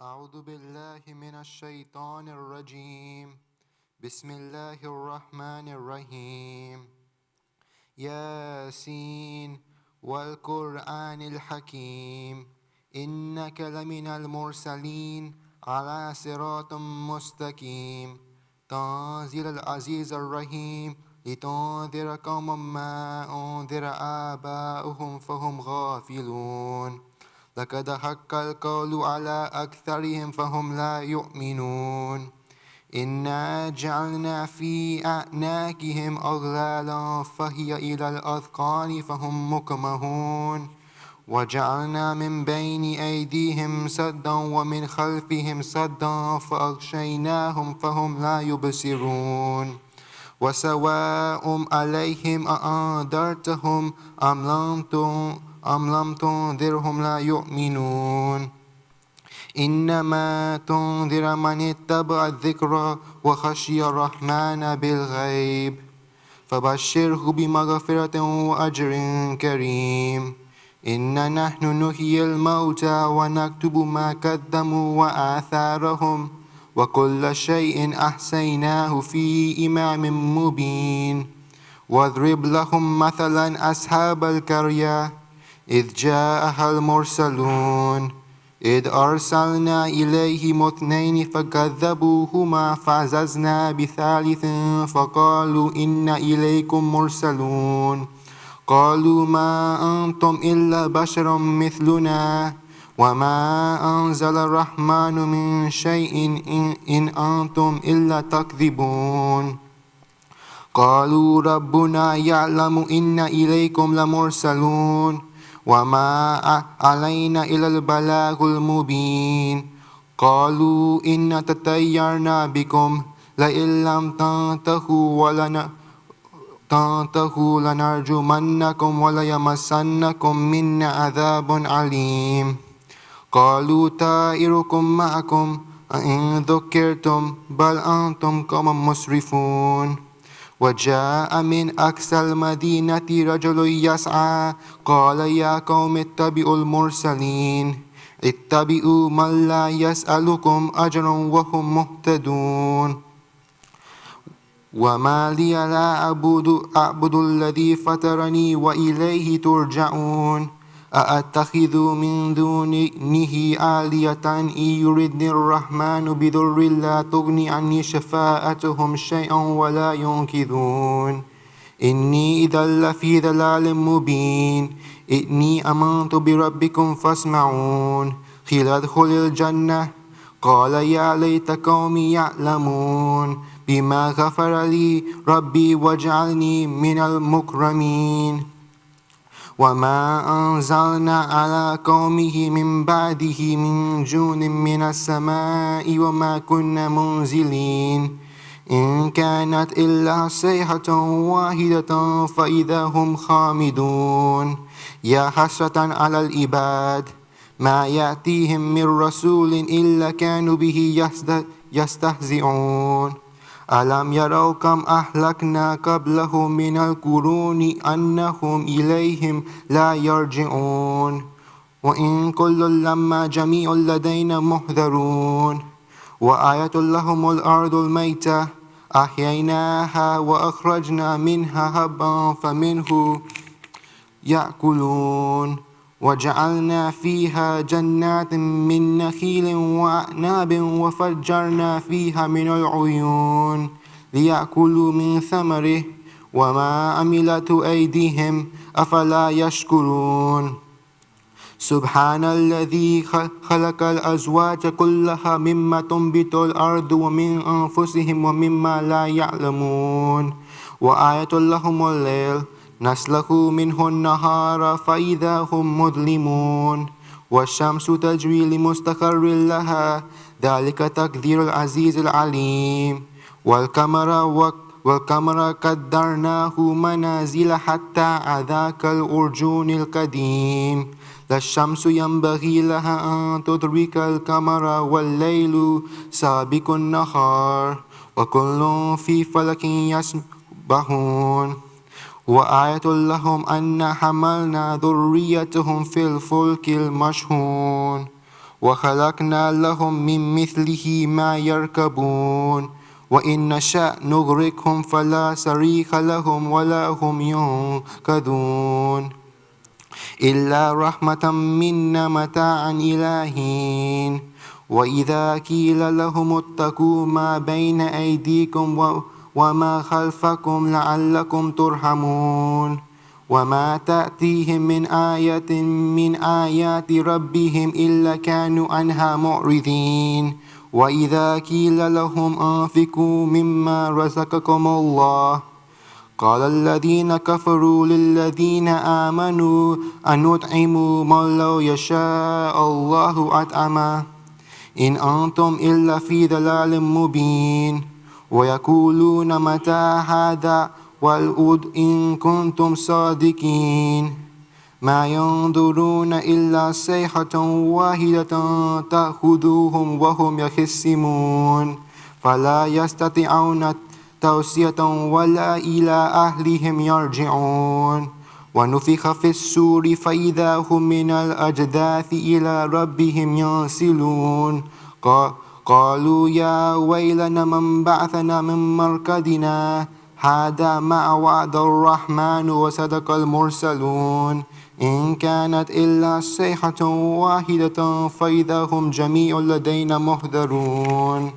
أعوذ بالله من الشيطان الرجيم. بسم الله الرحمن الرحيم. ياسين والقرآن الحكيم إنك لمن المرسلين على صراط مستقيم تنزيل العزيز الرحيم لتنذر قوما ما أنذر آباؤهم فهم غافلون لقد حق القول على أكثرهم فهم لا يؤمنون إنا جعلنا في أعناقهم أغلالا فهي إلى الأذقان فهم مقمحون وجعلنا من بين أيديهم سدا ومن خلفهم سدا فأغشيناهم فهم لا يبصرون وسواء عليهم أأنذرتهم أم لم تنذرهم لا يؤمنون إنما تنذر من اتبع الذكر وخشي الرحمن بالغيب فبشره بمغفرة وأجر كريم إنا نحن نحيي الموتى ونكتب ما قدموا وآثارهم وكل شيء أحصيناه في إمام مبين واضرب لهم مثلا أصحاب القرية إذ جاءها المرسلون إذ أرسلنا إليهم اثنين فكذبوهما فعززنا بثالث فقالوا إنا إليكم مرسلون قالوا ما أنتم إلا بشر مثلنا وما أنزل الرحمن من شيء إن أنتم إلا تكذبون قالوا ربنا يعلم إن إليكم لمرسلون وما علينا إلا البلاغ المبين قالوا إنا تطيرنا بكم لئن لم تنتهوا لنرجمنكم وليمسنكم منا عذاب عليم قالوا طائركم معكم أئن ذكرتم بل أنتم قوم مسرفون وجاء من أقصى المدينة رجل يسعى قال يا قوم اتبعوا المرسلين اتبعوا من لا يسألكم أجرا وهم مهتدون وما لي لا أعبد الذي فطرني وإليه ترجعون أأتخذ من دونه آلية إن يردني الرحمن بضر لا تغني عني شفاعتهم شيئا ولا ينقذون إني إذا لفي ضلال مبين إني آمنت بربكم فاسمعون قيل ادخل الجنة قال يا ليت قومي يعلمون بما غفر لي ربي وجعلني من المكرمين وما أنزلنا على قومه من بعده من جند من السماء وما كنا منزلين إن كانت إلا صيحة واحدة فإذا هم خامدون يا حسرة على العباد ما يأتيهم من رسول إلا كانوا به يستهزئون ألم يروا كم أهلكنا قبلهم من القرون أنهم إليهم لا يرجعون وإن كل لما جميع لدينا محضرون وآية لهم الأرض الميتة أحييناها وأخرجنا منها هبا فمنه يأكلون وجعلنا فيها جنات من نخيل وأعناب وفجرنا فيها من العيون ليأكلوا من ثمره وما عملت أيديهم أفلا يشكرون سبحان الذي خلق الأزواج كلها مما تنبت الأرض ومن أنفسهم ومما لا يعلمون وآية لهم الليل نسلخ منه النهار فإذا هم مظلمون والشمس تجري لمستقر لها ذلك تقدير العزيز العليم والقمر قدرناه منازل حتى عذاك الأرجون القديم لا الشمس ينبغي لها أن تدرك القمر والليل سابق النهار وكل في فلك يسبحون وآية لهم أن حملنا ذريتهم في الفلك المشحون وخلقنا لهم من مثله ما يركبون وإن نشأ نغرقهم فلا صريخ لهم ولا هم ينقذون إلا رحمة منا متاعا إلى حين وإذا قيل لهم اتقوا ما بين أيديكم وما خلفكم لعلكم ترحمون وما تأتيهم من آية من آيات ربهم إلا كانوا عنها معرضين وإذا قيل لهم أنفقوا مما رزقكم الله قال الذين كفروا للذين آمنوا أنطعم من لو يشاء الله أطعمه إن أنتم إلا في ضلال مبين ويقولون متى هذا والعود إن كنتم صادقين ما ينظرون إلا صيحة واحدة تأخذوهم وهم يخصمون فلا يستطيعون توصية ولا إلى أهلهم يرجعون ونفخ في السور فإذا هم من الأجداث إلى ربهم ينسلون قالوا يا ويلنا من بعثنا من مرقدنا هذا ما وعد الرحمن وصدق المرسلون إن كانت إلا صيحة واحدة فإذا هم جميع لدينا محضرون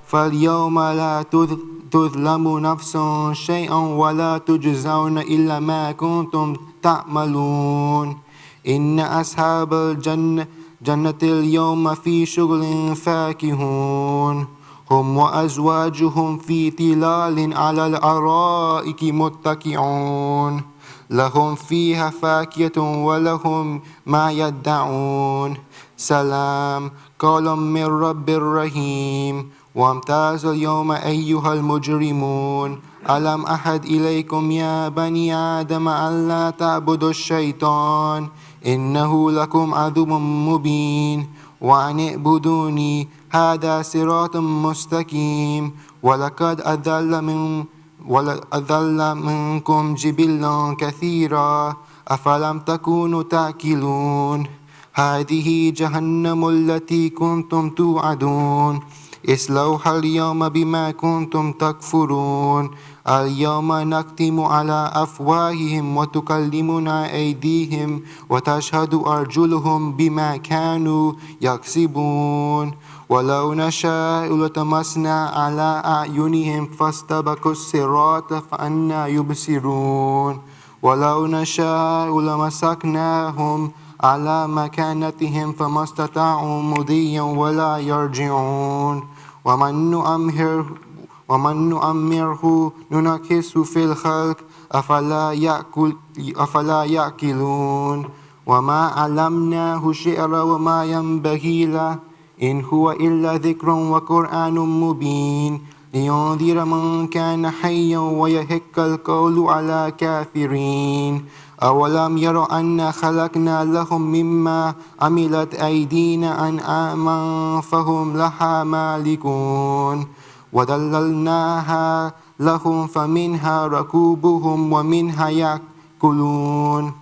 فاليوم لا تظلم نفس شيئا ولا تجزون إلا ما كنتم تعملون إن أصحاب الجنة اليوم في شغل فاكهون هم وأزواجهم في ظلال على الأرائك متكئون لهم فيها فاكهة ولهم ما يدعون سلام قولا من رب رحيم وامتازوا اليوم أيها المجرمون ألم أحد إليكم يا بني آدم ألا تعبدوا الشيطان إنه لكم عدو مبين وأن اعبدوني هذا صراط مستقيم ولقد أضل منكم جبلا كثيرا أفلم تكونوا تأكلون هذه جهنم التي كنتم توعدون اصلوها اليوم بما كنتم تكفرون اليوم نختم على أفواههم وتكلمنا أيديهم وتشهد أرجلهم بما كانوا يكسبون ولو نشاء لطمسنا على أعينهم فاستبقوا الصراط فأنى يبصرون ولو نشاء لمسكناهم على مكانتهم فما استطاعوا مضيا ولا يرجعون ومن نؤمره ننكس في الخلق أفلا يأكلون وما علمناه الشعر وما ينبغي له إن هو إلا ذكر وقرآن مبين لينذر من كان حيا ويحق القول على كافرين أولم يروا أنا خلقنا لهم مما عملت أيدينا أنعاما فهم لها مالكون وذللناها لهم فمنها ركوبهم ومنها يأكلون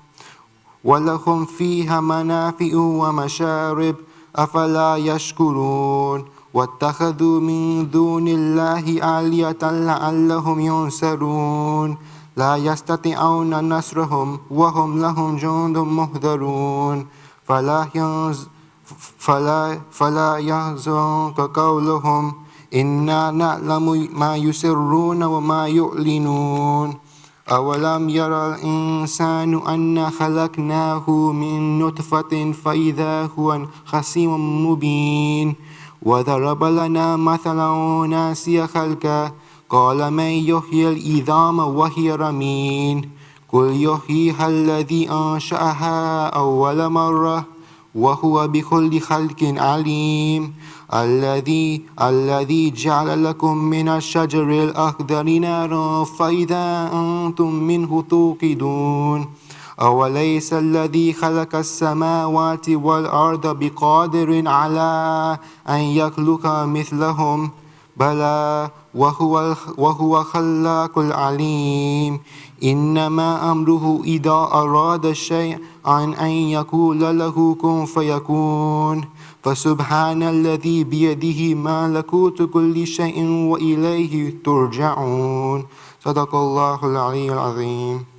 ولهم فيها منافع ومشارب أفلا يشكرون واتخذوا من دون الله آلهة لعلهم ينصرون لا يستطيعون نصرهم وهم لهم جند محضرون فلا يحزنك قولهم إنا نعلم ما يسرون وما يعلنون أولم يرى الإنسان أنا خلقناه من نطفة فإذا هو خصيم مبين وضرب لنا مثلا ناسي خلقه قال من يحيي العظام وهي رميم قل يحييها الذي أنشأها أول مرة وهو بكل خلق عليم الذي جعل لكم من الشجر الأخضر نارا فإذا أنتم منه توقدون أوليس الذي خلق السماوات والأرض بقادر على أن يخلق مثلهم بلى وهو خلاق العليم إنما أمره إذا أراد شيئا أن يقول له كن فيكون فسبحان الذي بيده ملكوت كل شيء وإليه ترجعون صدق الله العلي العظيم.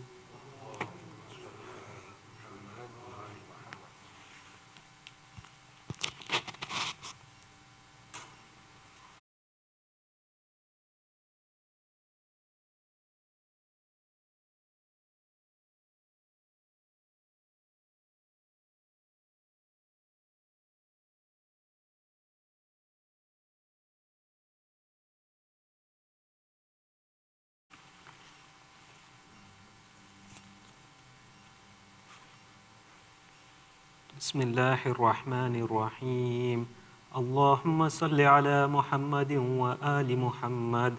بسم الله الرحمن الرحيم اللهم صل على محمد وآل محمد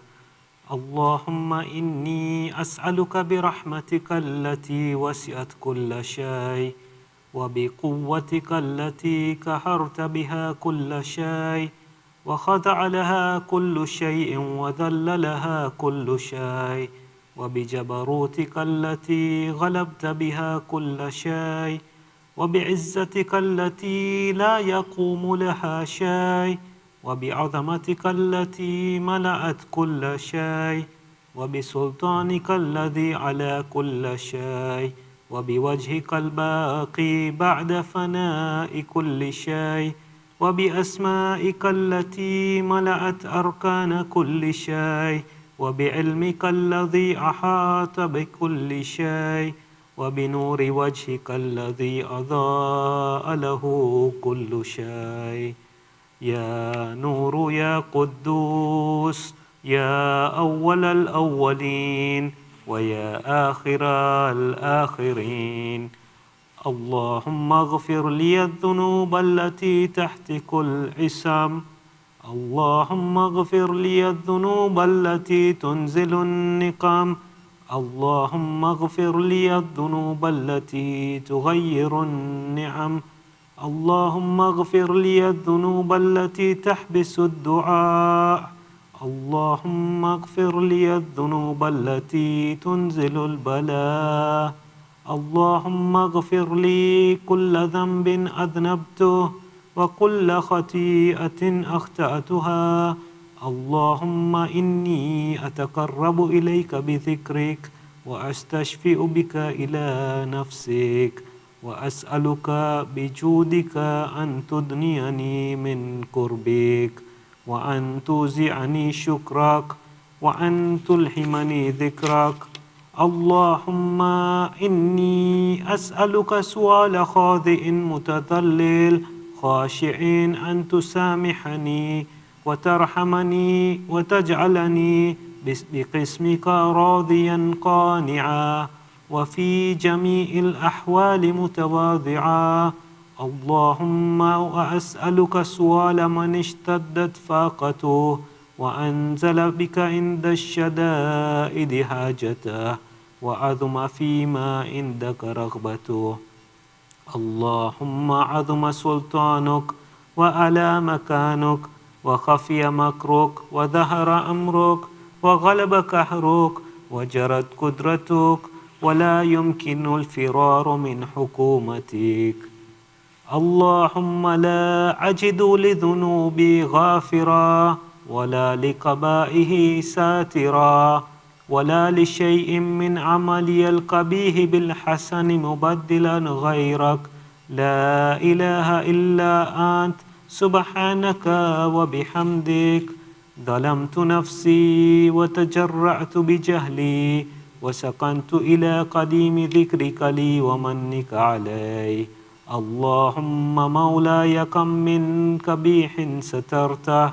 اللهم إني أسألك برحمتك التي وسعت كل شيء وبقوتك التي قهرت بها كل شيء وخضع لها كل شيء وذل لها كل شيء وبجبروتك التي غلبت بها كل شيء وبعزتك التي لا يقوم لها شيء وبعظمتك التي ملأت كل شيء وبسلطانك الذي على كل شيء وبوجهك الباقي بعد فناء كل شيء وبأسمائك التي ملأت أركان كل شيء وبعلمك الذي أحاط بكل شيء وبنور وجهك الذي أضاء له كل شيء يا نور يا قدوس يا أول الأولين ويا آخر الآخرين اللهم اغفر لي الذنوب التي تحتك العصم اللهم اغفر لي الذنوب التي تنزل النقم اللهم اغفر لي الذنوب التي تغير النعم اللهم اغفر لي الذنوب التي تحبس الدعاء اللهم اغفر لي الذنوب التي تنزل البلاء اللهم اغفر لي كل ذنب أذنبته وكل خطيئة أخطأتها اللهم إني أتقرب إليك بذكرك وأستشفئ بك إلى نفسك وأسألك بجودك أن تدنيني من قربك وأن توزعني شكرك وأن تلهمني ذكرك اللهم إني أسألك سؤال خاضع متذلل خاشع أن تسامحني وترحمني وتجعلني بقسمك راضيا قانعا وفي جميع الأحوال متواضعا اللهم وأسألك سؤال من اشتدت فاقته وأنزل بك عند الشدائد حاجته وعظم فيما عندك رغبته اللهم عظم سلطانك وألا مكانك وخفي مكرك وظهر أمرك وغلب قهرك وجرت قدرتك ولا يمكن الفرار من حكومتك اللهم لا أجد لذنوبي غافرا ولا لقبائه ساترا ولا لشيء من عملي القبيح بالحسن مبدلا غيرك لا إله إلا أنت سبحانك وبحمدك ظلمت نفسي وتجرعت بجهلي وسكنت إلى قديم ذكرك لي ومنك علي اللهم مولاي كم من قبيح سترته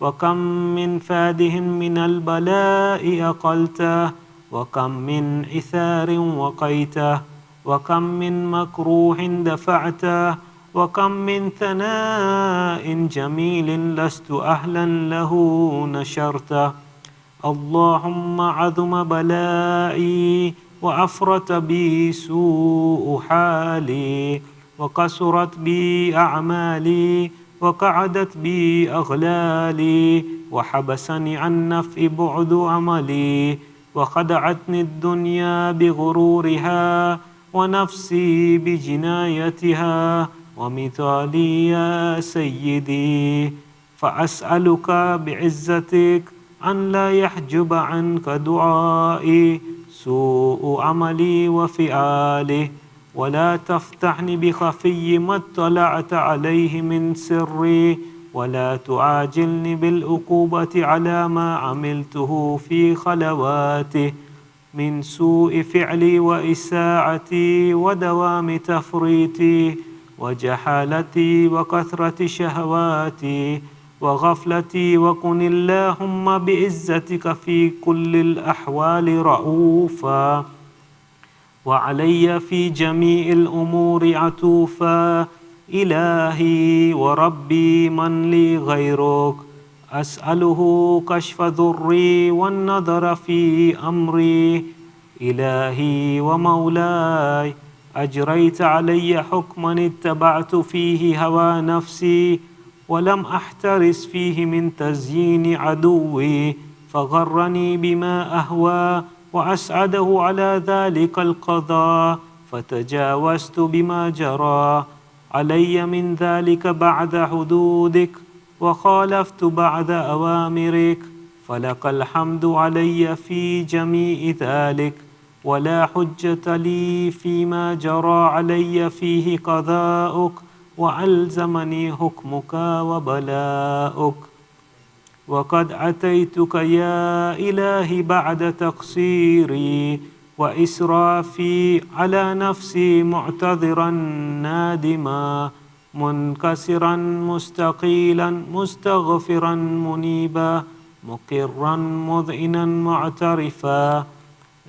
وكم من فاده من البلاء أقلته وكم من إثار وقيته وكم من مكروه دفعته وكم من ثناء جميل لست أهلا له نشرته اللهم عظم بلائي وأفرط بي سوء حالي وقصرت بي أعمالي وقعدت بي أغلالي وحبسني عن نفع بعد عملي وخدعتني الدنيا بغرورها ونفسي بجنايتها ومثالي يا سيدي فأسألك بعزتك أن لا يحجب عنك دعائي سوء عملي وفعاله ولا تفتحني بخفي ما اطلعت عليه من سري ولا تعاجلني بالعقوبة على ما عملته في خلواته من سوء فعلي وإساءتي ودوام تفريطي وجحالتي وكثرة شهواتي وغفلتي وكن اللهم بعزتك في كل الأحوال رؤوفا وعلي في جميع الأمور عطوفا إلهي وربي من لي غيرك أسأله كشف ضري والنظر في أمري إلهي ومولاي أجريت علي حكما اتبعت فيه هوى نفسي ولم أحترس فيه من تزيين عدوي فغرني بما أهوى وأسعده على ذلك القضاء فتجاوزت بما جرى علي من ذلك بعد حدودك وخالفت بعد أوامرك فلك الحمد علي في جميع ذلك ولا حجة لي فيما جرى علي فيه قضاؤك وألزمني حكمك وبلاؤك وقد أتيتك يا إلهي بعد تقصيري وإسرافي على نفسي معتذرا نادما منكسرا مستقيلا مستغفرا منيبا مقرا مذعنا معترفا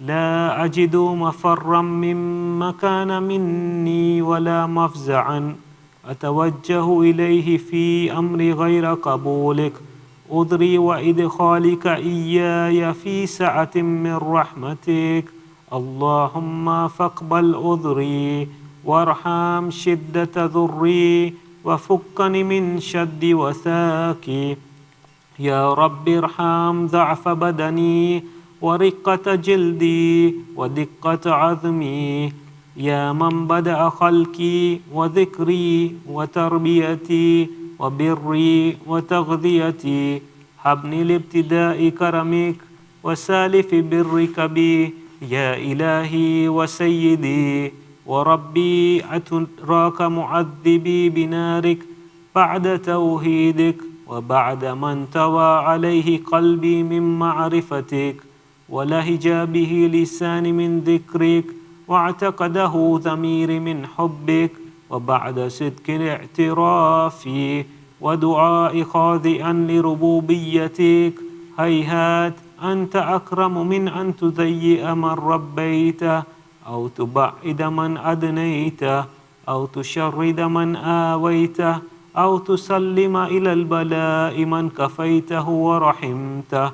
لا أجد مفرا مما كان مني ولا مفزعا أتوجه إليه في أمر غير قبولك أضري وإدخالك إياي في سعة من رحمتك اللهم فاقبل أضري وارحم شدة ضري وفكني من شد وثاكي يا رب ارحم ضعف بدني ورقة جلدي ودقة عظمي يا من بدأ خلقي وذكري وتربيتي وبري وتغذيتي حبني لابتداء كرمك وسالف برك بي يا إلهي وسيدي وربي أتراك معذبي بنارك بعد توحيدك وبعد ما انطوى عليه قلبي من معرفتك ولهج به لساني من ذكرك واعتقده ضميري من حبك وبعد صدق الاعتراف ودعاء خاضئا لربوبيتك هيهات أنت أكرم من أن تضيئ من ربيته أو تبعد من أدنيته أو تشرد من آويته أو تسلم إلى البلاء من كفيته ورحمته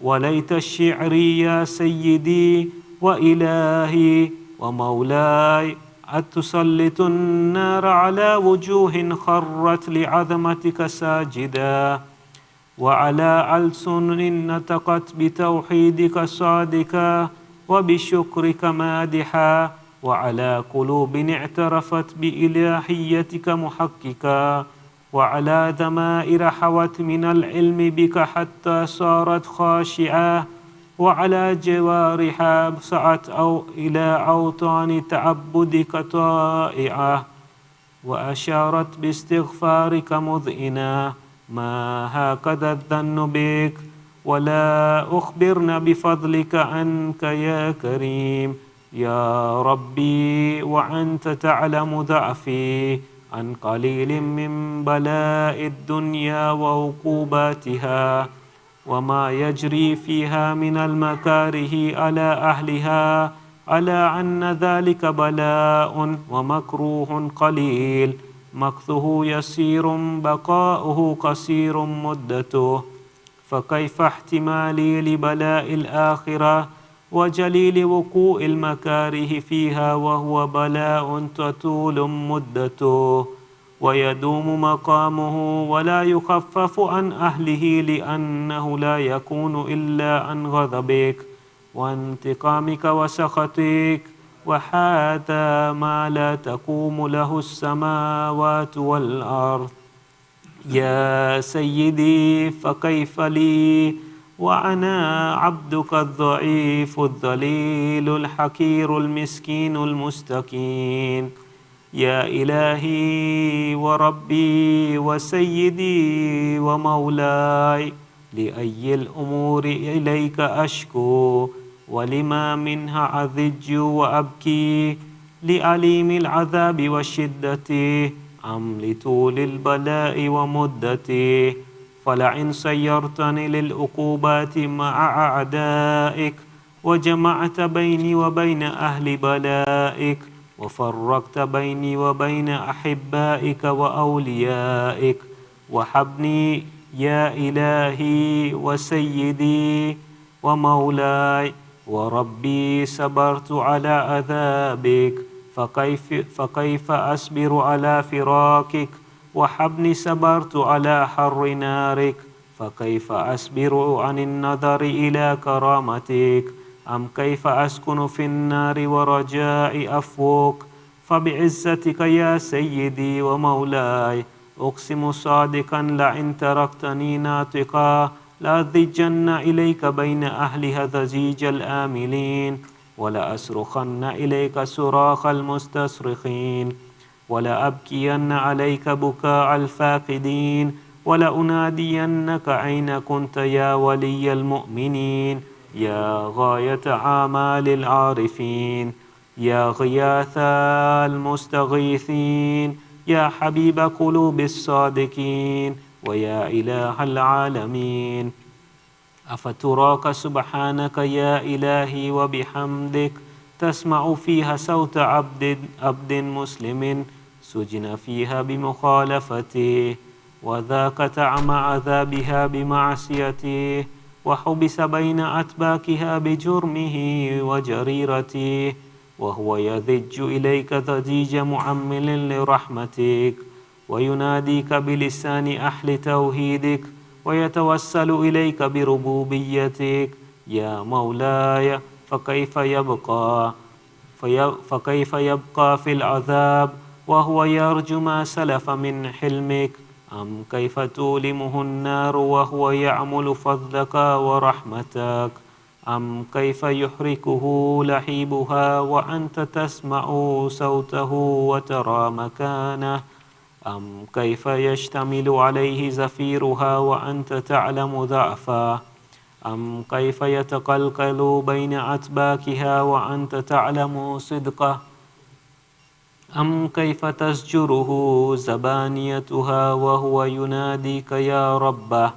وليت الشعر يا سيدي وإلهي ومولاي أتسلط النار على وجوه خرت لعظمتك ساجدا وعلى ألسن نطقت بتوحيدك صادقا وبشكرك مادحا وعلى قلوب اعترفت بإلهيتك محققا وعلى ضمائر حوت من العلم بك حتى صارت خاشعة وعلى جوارح سعت أو إلى أوطان تعبدك طائعة وأشارت باستغفارك مذئنا ما هكذا الظن بك ولا أخبرنا بفضلك عنك يا كريم يا ربي وأنت تعلم ضعفي عن قليل من بلاء الدنيا وعقوباتها وما يجري فيها من المكاره على أهلها على أن ذلك بلاء ومكروه قليل مكثه يسير بقاؤه قصير مدته فكيف احتمالي لبلاء الآخرة وجليل وقوع المكاره فيها وهو بلاء تطول مدته ويدوم مقامه ولا يخفف عن أهله، لأنه لا يكون إلا عن غضبك وانتقامك وسخطك، وهذا ما لا تقوم له السماوات والأرض. يا سيدي فكيف لي وأنا عبدك الضعيف الذليل الحقير المسكين المستكين. يا إلهي وربي وسيدي ومولاي، لأي الأمور إليك أشكو، ولما منها أضج وأبكي؟ لأليم العذاب وشدته أم لطول البلاء ومدته؟ فلئن سيرتني للعقوبات مع أعدائك، وجمعت بيني وبين أهل بلائك، وفرقت بيني وبين أحبائك وأوليائك، وحبني يا إلهي وسيدي ومولاي وربي، صبرت على عذابك، فكيف أصبر على فراقك؟ وحبني صبرت على حر نارك، فكيف أصبر عن النظر إلى كرامتك؟ أم كيف أسكن في النار ورجاء عفوك؟ فبعزتك يا سيدي ومولاي أقسم صادقا، لئن تركتني ناطقا لأضجن إليك بين أهلها ضجيج الآملين، ولأصرخن إليك صراخ المستصرخين، ولأبكين عليك بكاء الفاقدين، ولأنادينك أين كنت يا ولي المؤمنين، يا غاية آمال العارفين، يا غياث المستغيثين، يا حبيب قلوب الصادقين، ويا إله العالمين. أفتراك سبحانك يا إلهي وبحمدك تسمع فيها صوت عبد مسلم سجن فيها بمخالفته، وذاك طعم عذابها بمعصيته، وحبس بين أتباكها بجرمه وجريرته، وهو يضج إليك ضجيج معمل لرحمتك، ويناديك بلسان أهل توحيدك، ويتوسل إليك بربوبيتك. يا مولاي فكيف يبقى في العذاب وهو يرجو ما سلف من حلمك؟ أم كيف تؤلمه النار وهو يعمل فضلك ورحمتك؟ أم كيف يحركه لهيبها وأنت تسمع صوته وترى مكانه؟ أم كيف يشتمل عليه زفيرها وأنت تعلم ضعفه؟ أم كيف يتقلقل بين أتباكها وأنت تعلم صدقه؟ أم كيف تزجره زبانيتها وهو يناديك يا ربه؟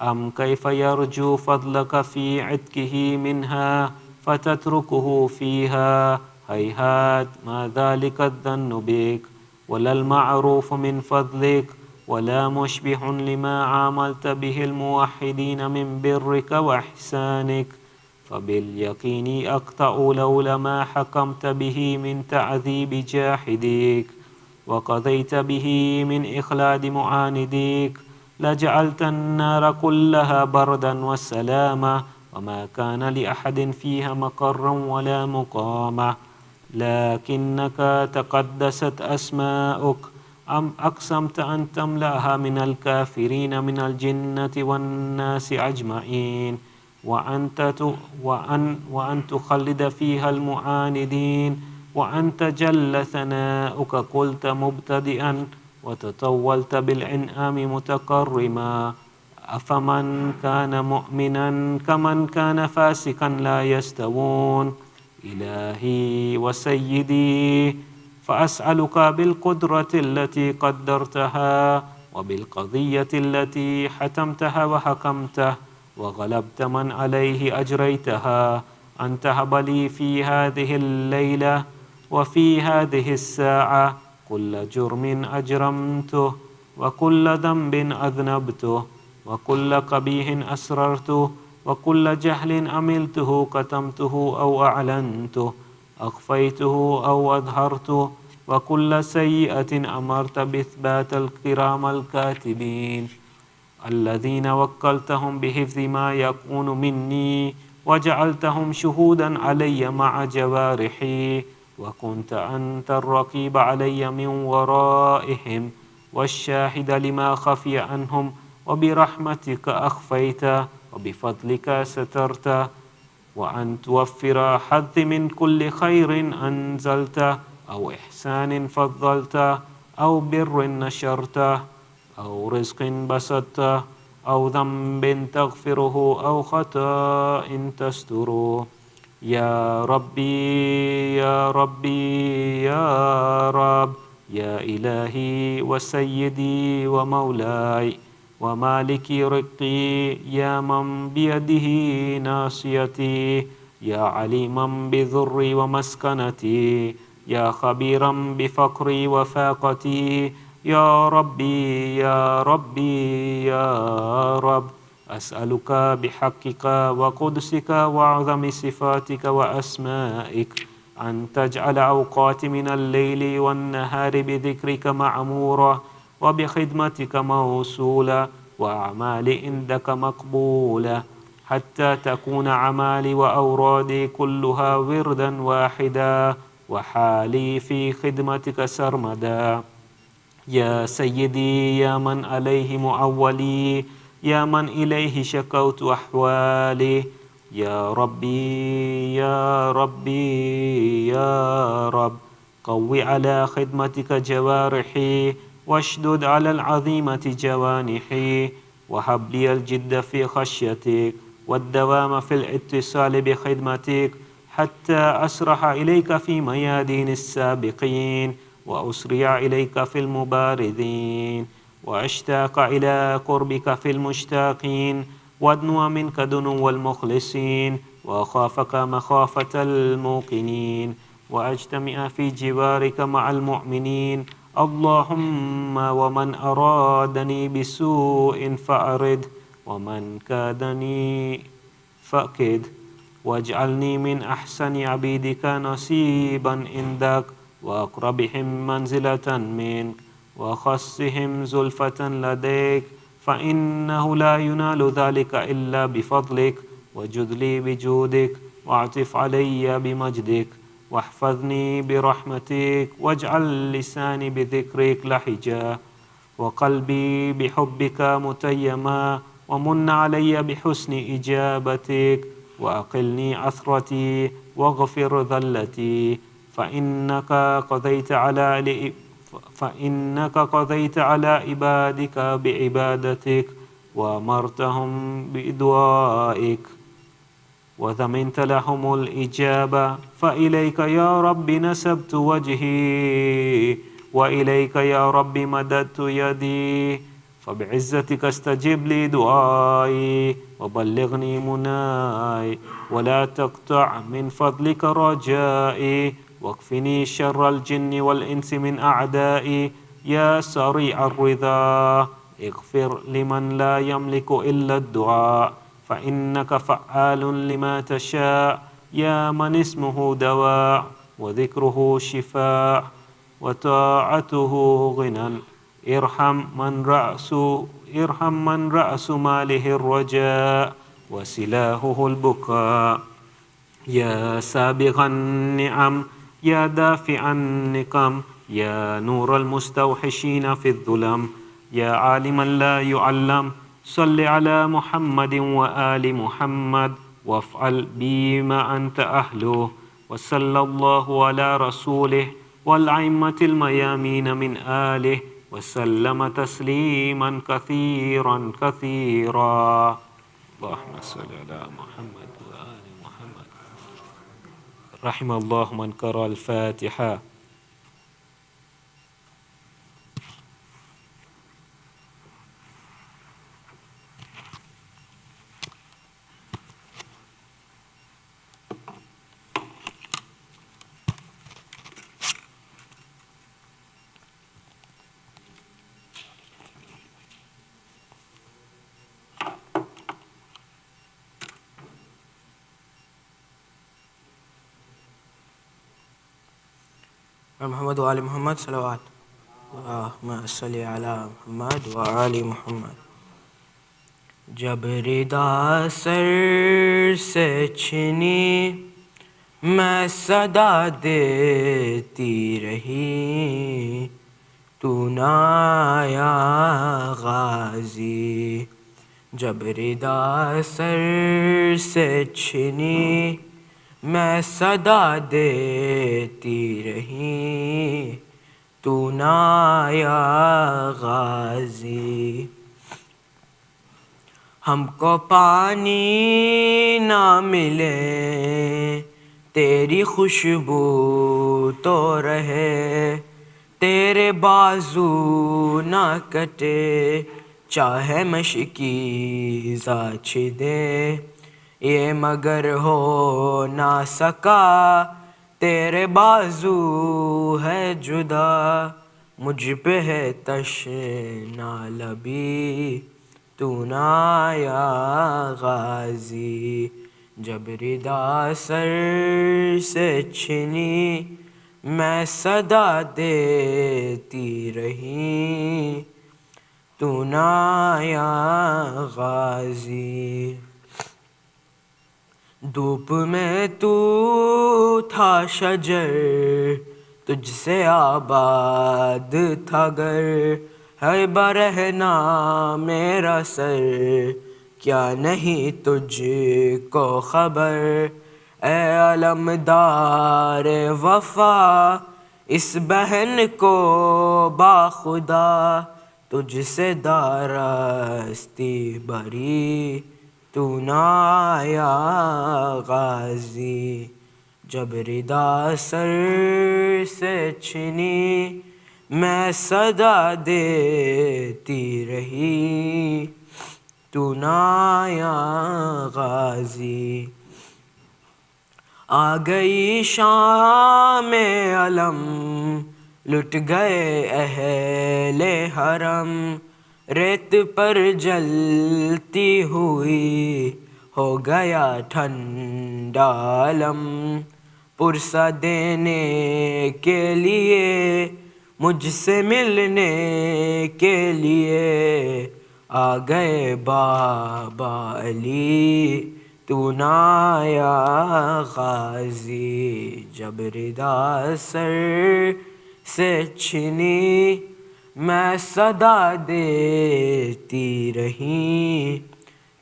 أم كيف يرجو فضلك في عتقه منها فتتركه فيها؟ هيهات ما ذلك الظن بك، ولا المعروف من فضلك، ولا مشبه لما عاملت به الموحدين من برك وإحسانك. فباليقين أقطع لولا ما حكمت به من تعذيب جاحديك، وقضيت به من إخلاد معانديك، لجعلت النار كلها بردا وسلاما، وما كان لأحد فيها مقرا ولا مقاما. لكنك تقدست أسماؤك، أم أقسمت أن تملأها من الكافرين من الجنة والناس أجمعين، وأن تخلد فيها المعاندين، وأنت جل ثناؤك قلت مبتدئا وتطولت بالإنعام متكرما. أفمن كان مؤمنا كمن كان فاسقا لا يستوون. إلهي وسيدي فأسألك بالقدرة التي قدرتها، وبالقضية التي حتمتها وحكمتها وغلبت من عليه أجريتها، أن تهب لي في هذه الليلة وفي هذه الساعة كل جرم أجرمته، وكل ذنب أذنبته، وكل قبيح أسررته، وكل جهل عملته كتمته أو أعلنته، أخفيته أو أظهرته، وكل سيئة أمرت بإثبات الكرام الكاتبين الذين وكلتهم بحفظ ما يكون مني وجعلتهم شهودا علي مع جوارحي وكنت أنت الرقيب علي من ورائهم والشاهد لما خفي عنهم وبرحمتك أخفيت وبفضلك سترت وأن توفر حظ من كل خير أنزلته أو إحسان فضلته أو بر نشرته أو رزق بسطته أو ذنب تغفره أو خطأ تستره يا ربي يا ربي يا رب يا إلهي وسيدي ومولاي ومالك رقي يا من بيده ناصيتي يا عليما بذري ومسكنتي يا خبيرا بفقري وفاقتي يا ربي يا ربي يا رب أسألك بحقك وقدسك وعظم صفاتك وأسمائك أن تجعل أوقات من الليل والنهار بذكرك معمورة وبخدمتك موصولة وأعمالي عندك مقبولة حتى تكون أعمالي وأورادي كلها وردا واحدا وحالي في خدمتك سرمدا يا سيدي يا من عليه معولي يا من إليه شكوت أحوالي يا ربي يا ربي يا رب قو على خدمتك جوارحي واشدد على العظيمة جوانحي وهب لي الجد في خشيتك والدوام في الاتصال بخدمتك حتى أسرح إليك في ميادين السابقين وأسرع إليك في المبارزين وأشتاق إلى قربك في المشتاقين وأدنو منك دنو المخلصين وأخافك مخافة الموقنين وأجتمع في جوارك مع المؤمنين اللهم ومن أرادني بسوء فأرد ومن كادني فأكد واجعلني من أحسن عبيدك نصيبا عندك وأقربهم منزلة منك وخصهم زلفة لديك فإنه لا ينال ذلك إلا بفضلك وجد لي بجودك واعطف علي بمجدك واحفظني برحمتك واجعل لساني بذكرك لحجا وقلبي بحبك متيما ومن علي بحسن إجابتك وأقلني عثرتي واغفر ذلتي فإنك قضيت على عبادك بعبادتك وأمرتهم بدعائك وضمنت لهم الإجابة فإليك يا رب نسبت وجهي وإليك يا رب مددت يدي فبعزتك استجب لي دعائي وبلغني مناي ولا تقطع من فضلك رجائي واكفني شر الجن والإنس من أعدائي يا سريع الرضا اغفر لمن لا يملك إلا الدعاء فإنك فعال لما تشاء يا من اسمه دواء وذكره شفاء وطاعته غنى ارحم من رأس ماله الرجاء وسلاهه البكاء يا سابغ النعم يا دافع النقم يا نور المستوحشين في الظلم يا عالما لا يعلم صل على محمد وآل محمد وافعل بي ما أنت أهله وصلى الله على رسوله والأئمة الميامين من آله وسلم تسليما كثيرا كثيرا اللهم صل على محمد وآل محمد رحم الله من قرأ الفاتحة محمد وآل محمد صلوات اللہم صلی علی محمد وآل محمد. جب ردا سر سے چھنی میں صدا دیتی رہی تو نہ آیا غازی. جب ردا سر سے چھنی میں صدا دیتی رہی تو نہ آیا غازی. ہم کو پانی نہ ملے تیری خوشبو تو رہے، تیرے بازو نہ کٹے چاہے مشکی زاچ دے. یہ مگر ہو نہ سکا تیرے بازو ہے جدا، مجھ پہ ہے تشنا لبی تو نہ آیا غازی. جب ردا سر سے چھنی میں صدا دیتی رہی تو نہ آیا غازی. دھوپ میں تو تھا شجر تجھ سے آباد تھا گر، ہے برہنا میرا سر کیا نہیں تجھ کو خبر. اے علمدار وفا اس بہن کو باخدا، تجھ سے دارستی بری تو نہ آیا غازی. جب ردا سر سے چھنی میں صدا دیتی رہی تو نہ آیا غازی. آ گئی شام علم لٹ گئے اہل حرم، ریت پر جلتی ہوئی ہو گیا ٹھنڈا علم. پرسہ دینے کے لیے مجھ سے ملنے کے لیے آ گئے بابا علی تو نہ آیا غازی. جب ردا سر سے چھنی میں صدا دیتی رہی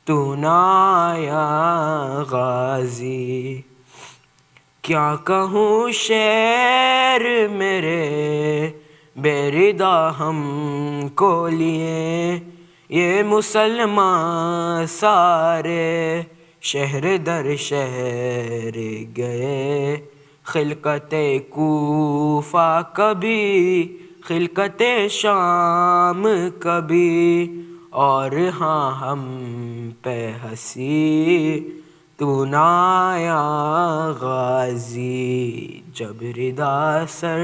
تو نہ آیا غازی. کیا کہوں شعر میرے بے ردا ہم کو لیے، یہ مسلمان سارے شہر در شہر گئے. خلقت کوفہ کبھی خلقت شام کبھی، اور ہاں ہم پہ ہنسی تو نہ آیا غازی. جب ردا سر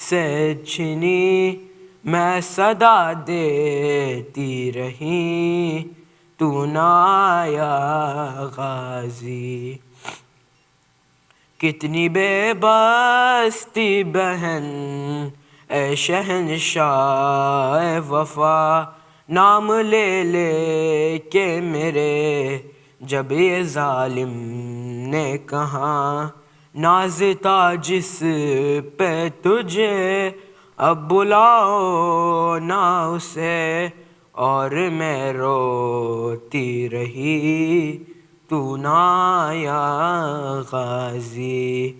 سے چھنی میں صدا دیتی رہی تو نہ آیا غازی. کتنی بے بستی بہن اے شہنشاہ وفا، نام لے لے کے میرے جب یہ ظالم نے کہا، ناز تھا جس پہ تجھے اب بلاؤ نہ اسے، اور میں روتی رہی تو نہ آیا غازی.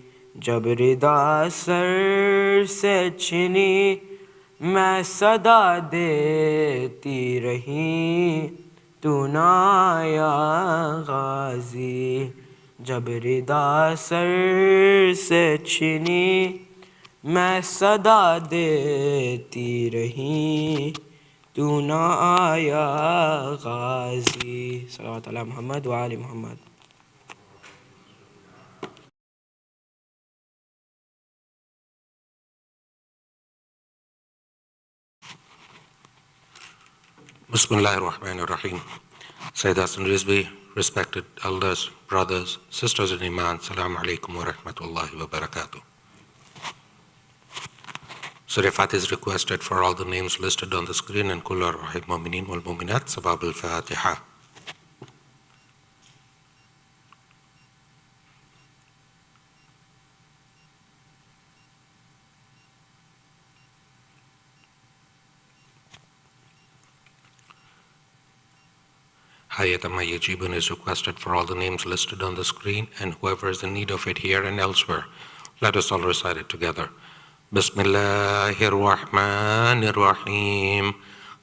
جب ردا سر سے چھنی میں صدا دیتی رہی تو نہ آیا غازی. جب ردا سر سے چھنی میں صدا دیتی رہی تو نہ آیا غازی. صلوات علی محمد وآل محمد. Bismillah ar-Rahman ar-Rahim. Sayyid Hasan Rizvi, respected elders, brothers, sisters in Iman, Assalamu alaikum wa rahmatullahi wa barakatuh. Surah Fatiha is requested for all the names listed on the screen and Kul Rahim Mu'minin wal Mu'minat Sabab al-Fatiha. Hayatama Yajibun is requested for all the names listed on the screen and whoever is in need of it here and elsewhere. Let us all recite it together. Bismillahir Rahmanir Rahim.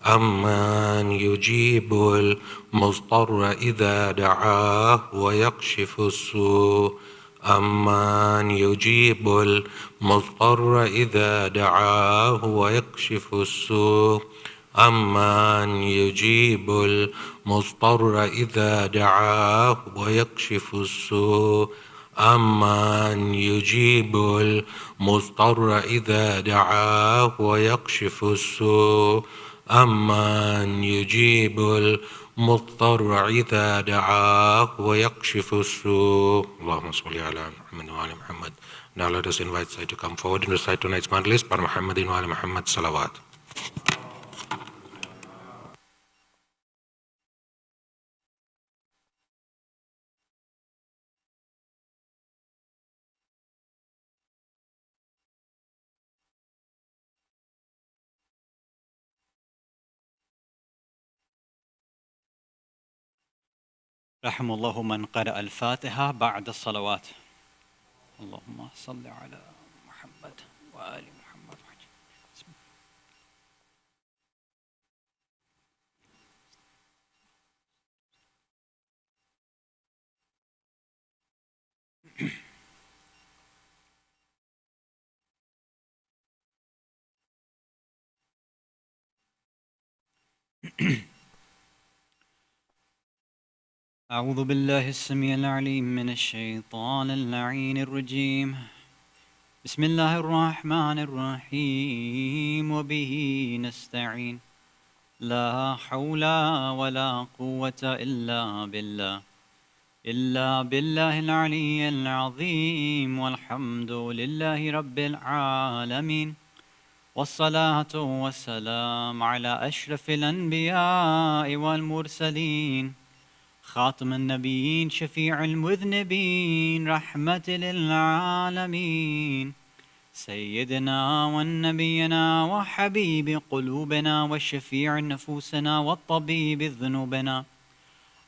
Amman yujibul mustarra idha da'ah wa yakshifu su. Amman yujibul mustarra idha da'ah wa yakshifu su. أمن يجيب المضطر إذا دعاه ويكشف السوء أمن يجيب المضطر إذا دعاه ويكشف السوء أمن يجيب المضطر إذا دعاه ويكشف السوء اللهم صل على محمد وعلى محمد. Now let us invite Sayyid to come forward and recite tonight's Majlis par Muhammadin wa ala Muhammad salawat. رحم الله من قرأ الفاتحة بعد الصلوات. اللهم صل على محمد وآل محمد. أعوذ بالله السميع العليم من الشيطان اللعين الرجيم. بسم الله الرحمن الرحيم وبه نستعين. لا حول ولا قوة إلا بالله العلي العظيم والحمد لله رب العالمين والصلاة والسلام على أشرف الأنبياء والمرسلين خاتم النبيين شفيع المذنبين رحمة للعالمين سيدنا ونبينا وحبيب قلوبنا وشفيع نفوسنا والطبيب ذنوبنا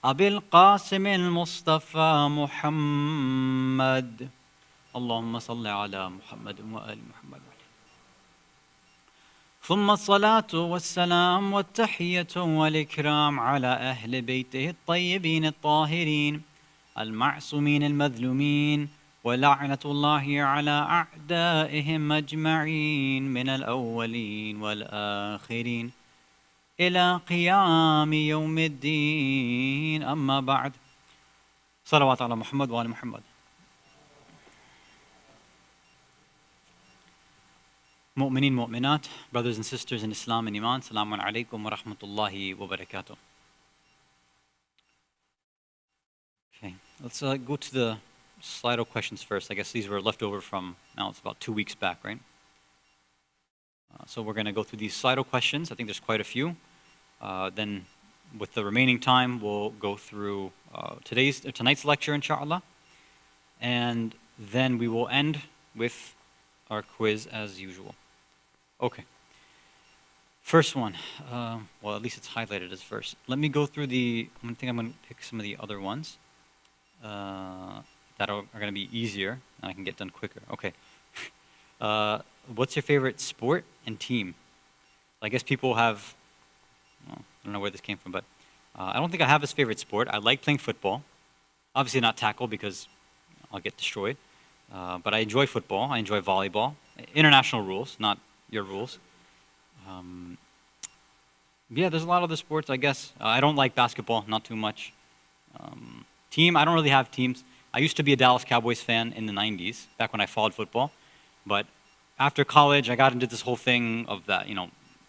أبي القاسم المصطفى محمد. اللهم صل على محمد وآل محمد. ثم الصلاة والسلام والتحية والإكرام على أهل بيته الطيبين الطاهرين المعصومين المذلومين ولعنة الله على أعدائهم أجمعين من الأولين والآخرين إلى قيام يوم الدين. أما بعد. صلوات على محمد وآل محمد. Mu'mineen, mu'minat, brothers and sisters in Islam and Iman, Assalamu alaikum wa rahmatullahi wa barakatuh. Okay, let's go to the Slido questions first. I guess these were left over from, now it's about 2 weeks back, right? So we're going to go through these Slido questions. I think there's quite a few. Then with the remaining time, we'll go through tonight's lecture, inshallah. And then we will end with our quiz as usual. Okay. First one. Well, at least it's highlighted as first. Let me go through I'm going to pick some of the other ones that are going to be easier and I can get done quicker. Okay. What's your favorite sport and team? I guess people have, well, I don't know where this came from, but I don't think I have a favorite sport. I like playing football. Obviously not tackle because I'll get destroyed. But I enjoy football. I enjoy volleyball. International rules, not your rules. Yeah, there's a lot of other sports, I guess. I don't like basketball, not too much. Team, I don't really have teams. I used to be a Dallas Cowboys fan in the 90s, back when I followed football. But after college, I got into this whole thing of that,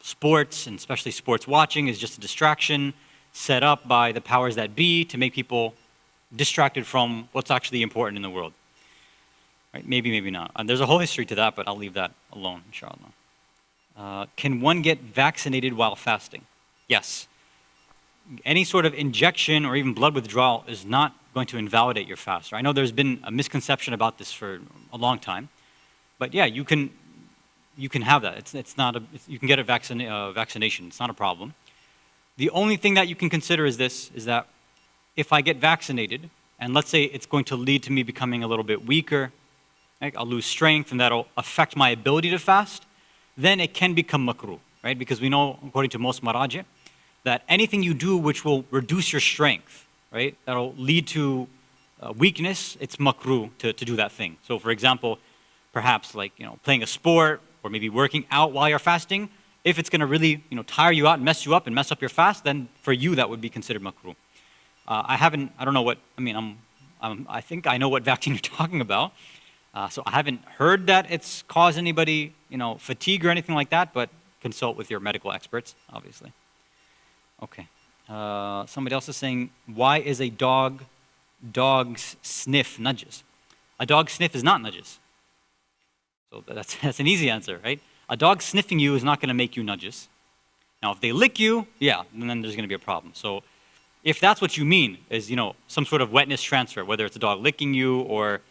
sports, and especially sports watching, is just a distraction set up by the powers that be to make people distracted from what's actually important in the world. Right? Maybe, maybe not. There's a whole history to that, but I'll leave that alone, inshallah. Can one get vaccinated while fasting? Yes. Any sort of injection or even blood withdrawal is not going to invalidate your fast. I know there's been a misconception about this for a long time, but yeah, you can have that. You can get a vaccination. It's not a problem. The only thing that you can consider is this: is that if I get vaccinated, and let's say it's going to lead to me becoming a little bit weaker, right? I'll lose strength, and that'll affect my ability to fast, then it can become makruh, right? Because we know, according to most maraji, that anything you do which will reduce your strength, right, that'll lead to weakness, it's makruh to do that thing. So for example, perhaps like, playing a sport or maybe working out while you're fasting, if it's going to really, tire you out and mess you up and mess up your fast, then for you that would be considered makruh. I don't know what, I think I know what vaccine you're talking about. So I haven't heard that it's caused anybody, fatigue or anything like that, but consult with your medical experts, obviously. Okay. Somebody else is saying, why is a dog's sniff najis? A dog's sniff is not najis. So that's an easy answer, right? A dog sniffing you is not going to make you najis. Now, if they lick you, yeah, then there's going to be a problem. So if that's what you mean, is, some sort of wetness transfer, whether it's a dog licking you or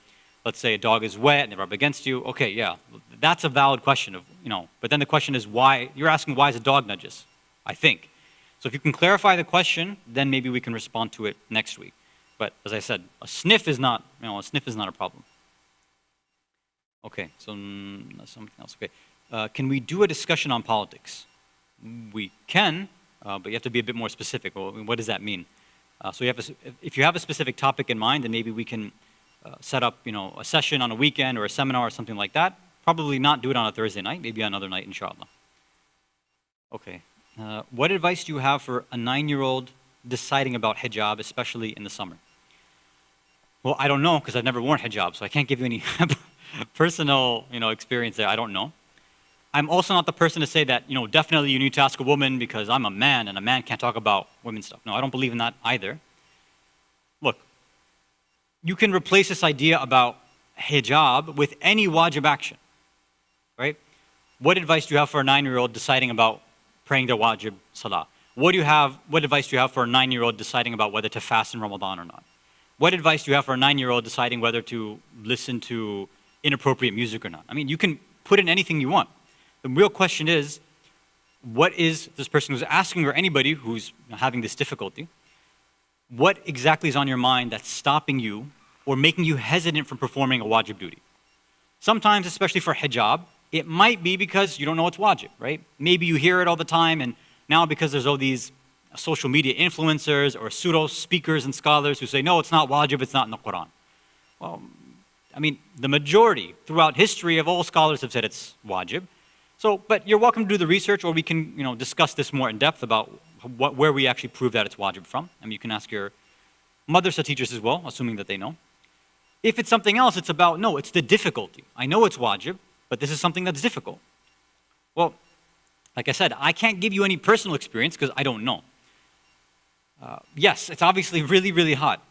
let's say a dog is wet and they rub against you, okay, yeah, that's a valid question of, but then the question is why, you're asking why is a dog najis, I think. So if you can clarify the question, then maybe we can respond to it next week. But as I said, a sniff is not a problem. Okay, so something else. Okay, can we do a discussion on politics? We can, but you have to be a bit more specific. Well, what does that mean? So if you have a specific topic in mind, then maybe we can set up, a session on a weekend or a seminar or something like that. Probably not do it on a Thursday night, maybe another night, inshallah. Okay. What advice do you have for a 9-year-old deciding about hijab, especially in the summer? Well, I don't know, because I've never worn hijab, so I can't give you any personal, experience there. I don't know. I'm also not the person to say that, definitely you need to ask a woman because I'm a man and a man can't talk about women's stuff. No, I don't believe in that either. Look, you can replace this idea about hijab with any wajib action, right? What advice do you have for a 9-year-old deciding about praying their wajib salah? What advice do you have for a 9-year-old deciding about whether to fast in Ramadan or not? What advice do you have for a 9-year-old deciding whether to listen to inappropriate music or not? You can put in anything you want. The real question is, what is this person who's asking, or anybody who's having this difficulty, what exactly is on your mind that's stopping you or making you hesitant from performing a wajib duty? Sometimes, especially for hijab, it might be because you don't know it's wajib, right? Maybe you hear it all the time, and now because there's all these social media influencers or pseudo speakers and scholars who say, no, it's not wajib, it's not in the Quran. Well, the majority throughout history of all scholars have said it's wajib. So, but you're welcome to do the research, or we can, discuss this more in depth about where we actually prove that it's wajib from. You can ask your madrasa teachers as well, assuming that they know. If it's something else, it's about, no, it's the difficulty. I know it's wajib, but this is something that's difficult. Well, like I said, I can't give you any personal experience because I don't know. Yes, it's obviously really, really hot.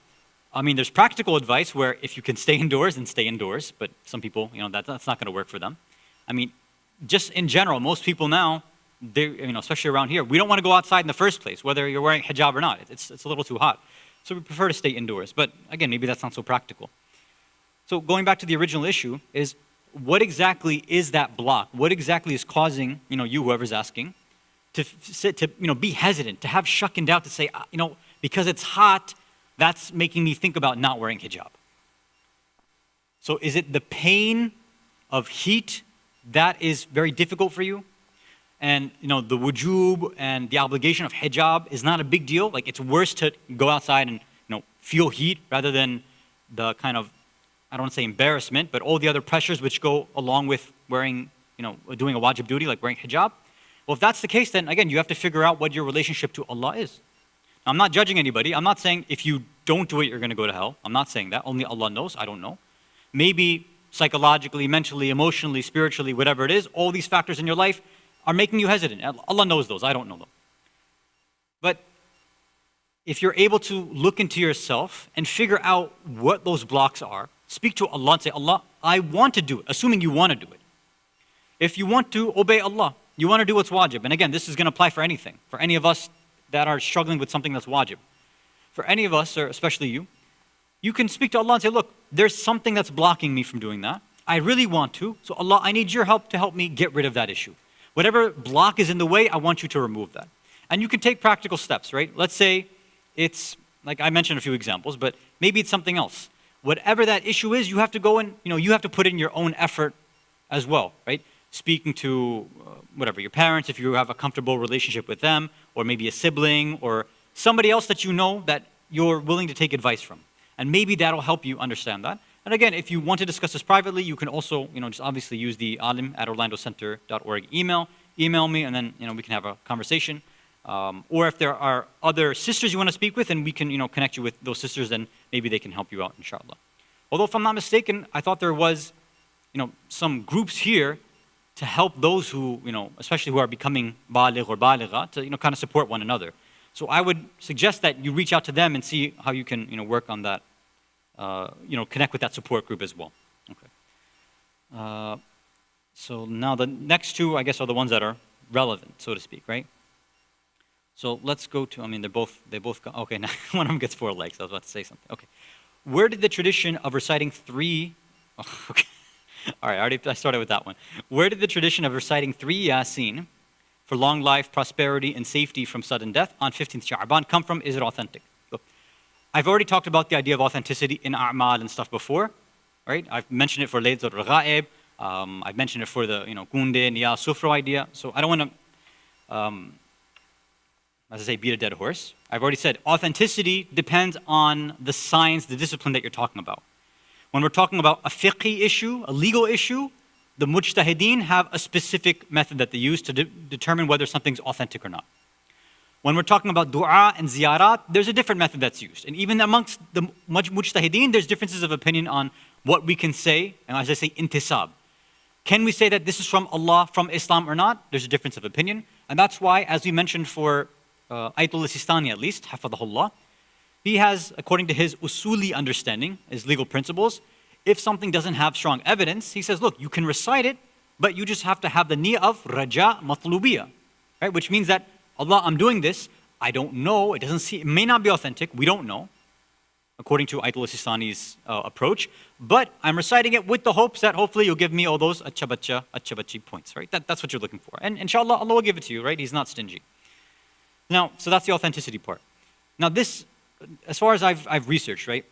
There's practical advice where if you can stay indoors, then stay indoors, but some people, that's not going to work for them. Just in general, most people now, especially around here, we don't want to go outside in the first place, whether you're wearing hijab or not. It's a little too hot. So we prefer to stay indoors. But again, maybe that's not so practical. So going back to the original issue is, what exactly is that block? What exactly is causing, you, whoever's asking, to be hesitant, to have shak and doubt, to say, because it's hot, that's making me think about not wearing hijab. So is it the pain of heat that is very difficult for you? And the wujub and the obligation of hijab is not a big deal. Like, it's worse to go outside and feel heat rather than the kind of, I don't want to say embarrassment, but all the other pressures which go along with wearing, doing a wajib duty, like wearing hijab. Well, if that's the case, then again, you have to figure out what your relationship to Allah is. Now, I'm not judging anybody. I'm not saying if you don't do it, you're going to go to hell. I'm not saying that. Only Allah knows. I don't know. Maybe psychologically, mentally, emotionally, spiritually, whatever it is, all these factors in your life are making you hesitant. Allah knows those. I don't know them. But if you're able to look into yourself and figure out what those blocks are, speak to Allah and say, Allah, I want to do it, assuming you want to do it. If you want to obey Allah, You want to do what's wajib. And again, this is going to apply for anything. For any of us that are struggling with something that's wajib. For any of us, or especially you, you can speak to Allah and say, look, there's something that's blocking me from doing that. I really want to. So Allah, I need your help to help me get rid of that issue. Whatever block is in the way, I want you to remove that. And you can take practical steps, right? Let's say it's, like I mentioned a few examples, but maybe it's something else. Whatever that issue is, you have to go and, you have to put in your own effort as well, right? Speaking to, whatever, your parents, if you have a comfortable relationship with them, or maybe a sibling, or somebody else that you know that you're willing to take advice from. And maybe that'll help you understand that. And again, if you want to discuss this privately, you can also, just obviously use the alim@orlandocenter.org email me, and then, we can have a conversation. Or if there are other sisters you want to speak with, and we can, connect you with those sisters, then maybe they can help you out, inshallah. Although, if I'm not mistaken, I thought there was, some groups here to help those who, especially who are becoming baligh or baligha, to, kind of support one another. So I would suggest that you reach out to them and see how you can, work on that, connect with that support group as well. Okay. So now the next two, I guess, are the ones that are relevant, so to speak, right? So let's go to, they both go, okay, now one of them gets 4 legs. I was about to say something. Okay. Where did the tradition of reciting 3, okay. All right, I started with that one. Where did the tradition of reciting 3 Yasin for long life, prosperity, and safety from sudden death on 15th Shabaan come from? Is it authentic? Look, I've already talked about the idea of authenticity in a'mal and stuff before, right? I've mentioned it for Laylatul Raghaib. I've mentioned it for the, Kunde, Niya, Sufra idea. So I don't want to, as I say, beat a dead horse. I've already said authenticity depends on the science, the discipline that you're talking about. When we're talking about a fiqhi issue, a legal issue, the mujtahideen have a specific method that they use to determine whether something's authentic or not. When we're talking about dua and ziyarat, there's a different method that's used. And even amongst the mujtahideen, there's differences of opinion on what we can say, and as I say, intisab. Can we say that this is from Allah, from Islam or not? There's a difference of opinion. And that's why, as we mentioned for Ayatul Sistani at least, hafadhahullah, he has, according to his usuli understanding, his legal principles, if something doesn't have strong evidence, he says, look, you can recite it, but you just have to have the niyyah of raja matlubiyah, right? Which means that, Allah, I'm doing this, I don't know, it may not be authentic, we don't know, according to Ayatul Sistani's approach, but I'm reciting it with the hopes that hopefully you'll give me all those achabachi points, right? That's what you're looking for. And inshallah, Allah will give it to you, right? He's not stingy. Now, so that's the authenticity part. Now this, as far as I've researched, right,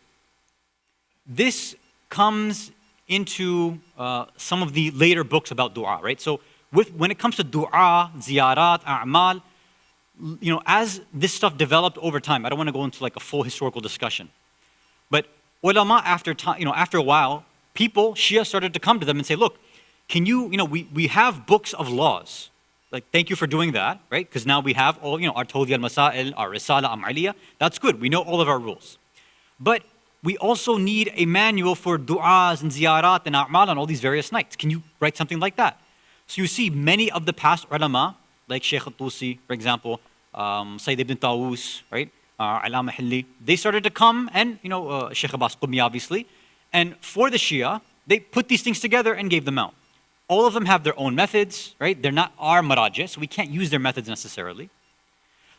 this comes into some of the later books about dua, right? So when it comes to dua, ziyarat, a'mal, as this stuff developed over time, I don't want to go into like a full historical discussion, but ulama after time, after a while, people, Shia started to come to them and say, look, can you, we have books of laws. Like, thank you for doing that, right? Because now we have all, our Tawdi al-Masail, our Risala Amaliyah. That's good. We know all of our rules. But we also need a manual for du'as and ziyarat and a'mal on all these various nights. Can you write something like that? So you see many of the past ulama, like Shaykh al-Tusi, for example, Sayyid ibn Tawus, right? Alama Hilli, they started to come, and, Shaykh Abbas Qumi, obviously. And for the Shia, they put these things together and gave them out. All of them have their own methods, right? They're not our marajih, so we can't use their methods necessarily.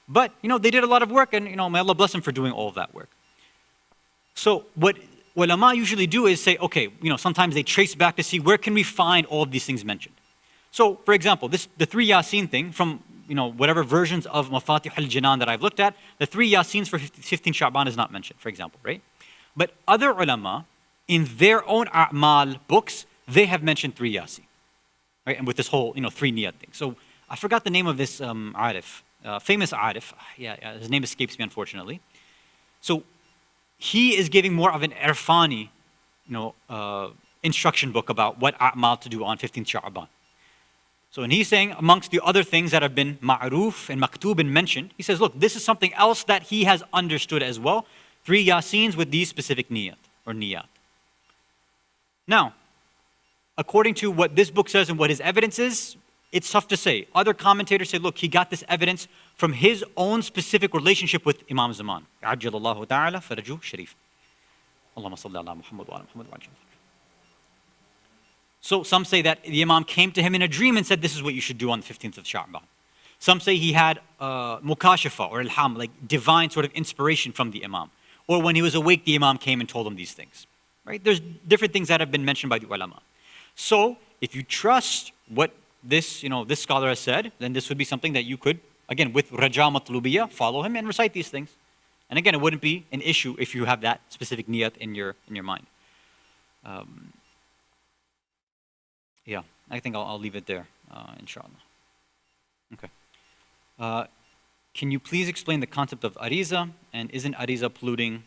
But, they did a lot of work, and, may Allah bless them for doing all of that work. So what ulama usually do is say, okay, sometimes they trace back to see where can we find all of these things mentioned. So, for example, the 3 Yasin thing from, whatever versions of Mafatih al-Jinan that I've looked at, the 3 Yasins for 15 Sha'ban is not mentioned, for example, right? But other ulama, in their own a'mal books, they have mentioned 3 Yasin. Right, and with this whole, 3 niyat thing. So I forgot the name of this arif, famous arif. Yeah, his name escapes me, unfortunately. So he is giving more of an irfani, instruction book about what a'mal to do on 15th Sha'ban. So, and he's saying, amongst the other things that have been ma'ruf and maktub and mentioned, he says, look, this is something else that he has understood as well. 3 Yasins with these specific niyat or niyat. Now, according to what this book says and what his evidence is, it's tough to say. Other commentators say, look, he got this evidence from his own specific relationship with Imam Zaman. Ajjalallahu ta'ala faraju sharif. Allahumma salli ala Muhammad wa ala Muhammad wa ala. So some say that the Imam came to him in a dream and said, this is what you should do on the 15th of Shabaan. Some say he had mukashafa or ilham, like divine sort of inspiration from the Imam. Or when he was awake, the Imam came and told him these things. Right? There's different things that have been mentioned by the ulama. So if you trust what this scholar has said, then this would be something that you could, again, with raja matlubiyya, follow him and recite these things. And again, it wouldn't be an issue if you have that specific niyat in your mind. Yeah, I think I'll leave it there, inshallah. Okay. Can you please explain the concept of ariza, and isn't ariza polluting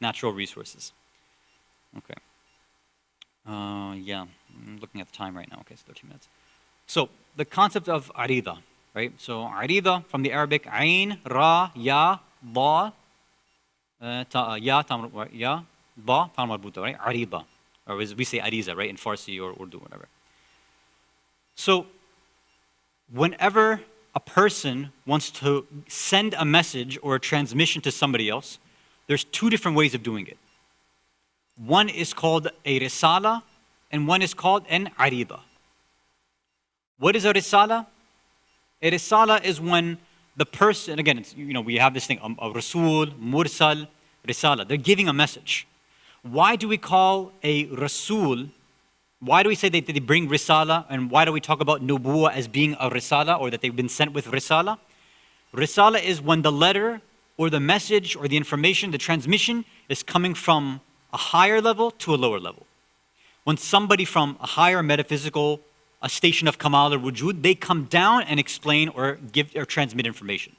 natural resources? Okay. Yeah, I'm looking at the time right now. Okay, it's 13 minutes. So the concept of arida, right? So arida from the Arabic, ain, ra, ya, ba, ya, ba, ta marbuta, right? Arida, or as we say ariza, right? In Farsi or Urdu, whatever. So whenever a person wants to send a message or a transmission to somebody else, there's two different ways of doing it. One is called a risala, and one is called an arida. What is a risala? A risala is when the person, again, it's, we have this thing, a rasul, mursal, risala. They're giving a message. Why do we call a rasul, why do we say that they bring risala, and why do we talk about nubuwa as being a risala, or that they've been sent with risala? Risala is when the letter or the message or the information, the transmission is coming from a higher level to a lower level. When somebody from a higher metaphysical, a station of kamal or wujud, they come down and explain or give or transmit information.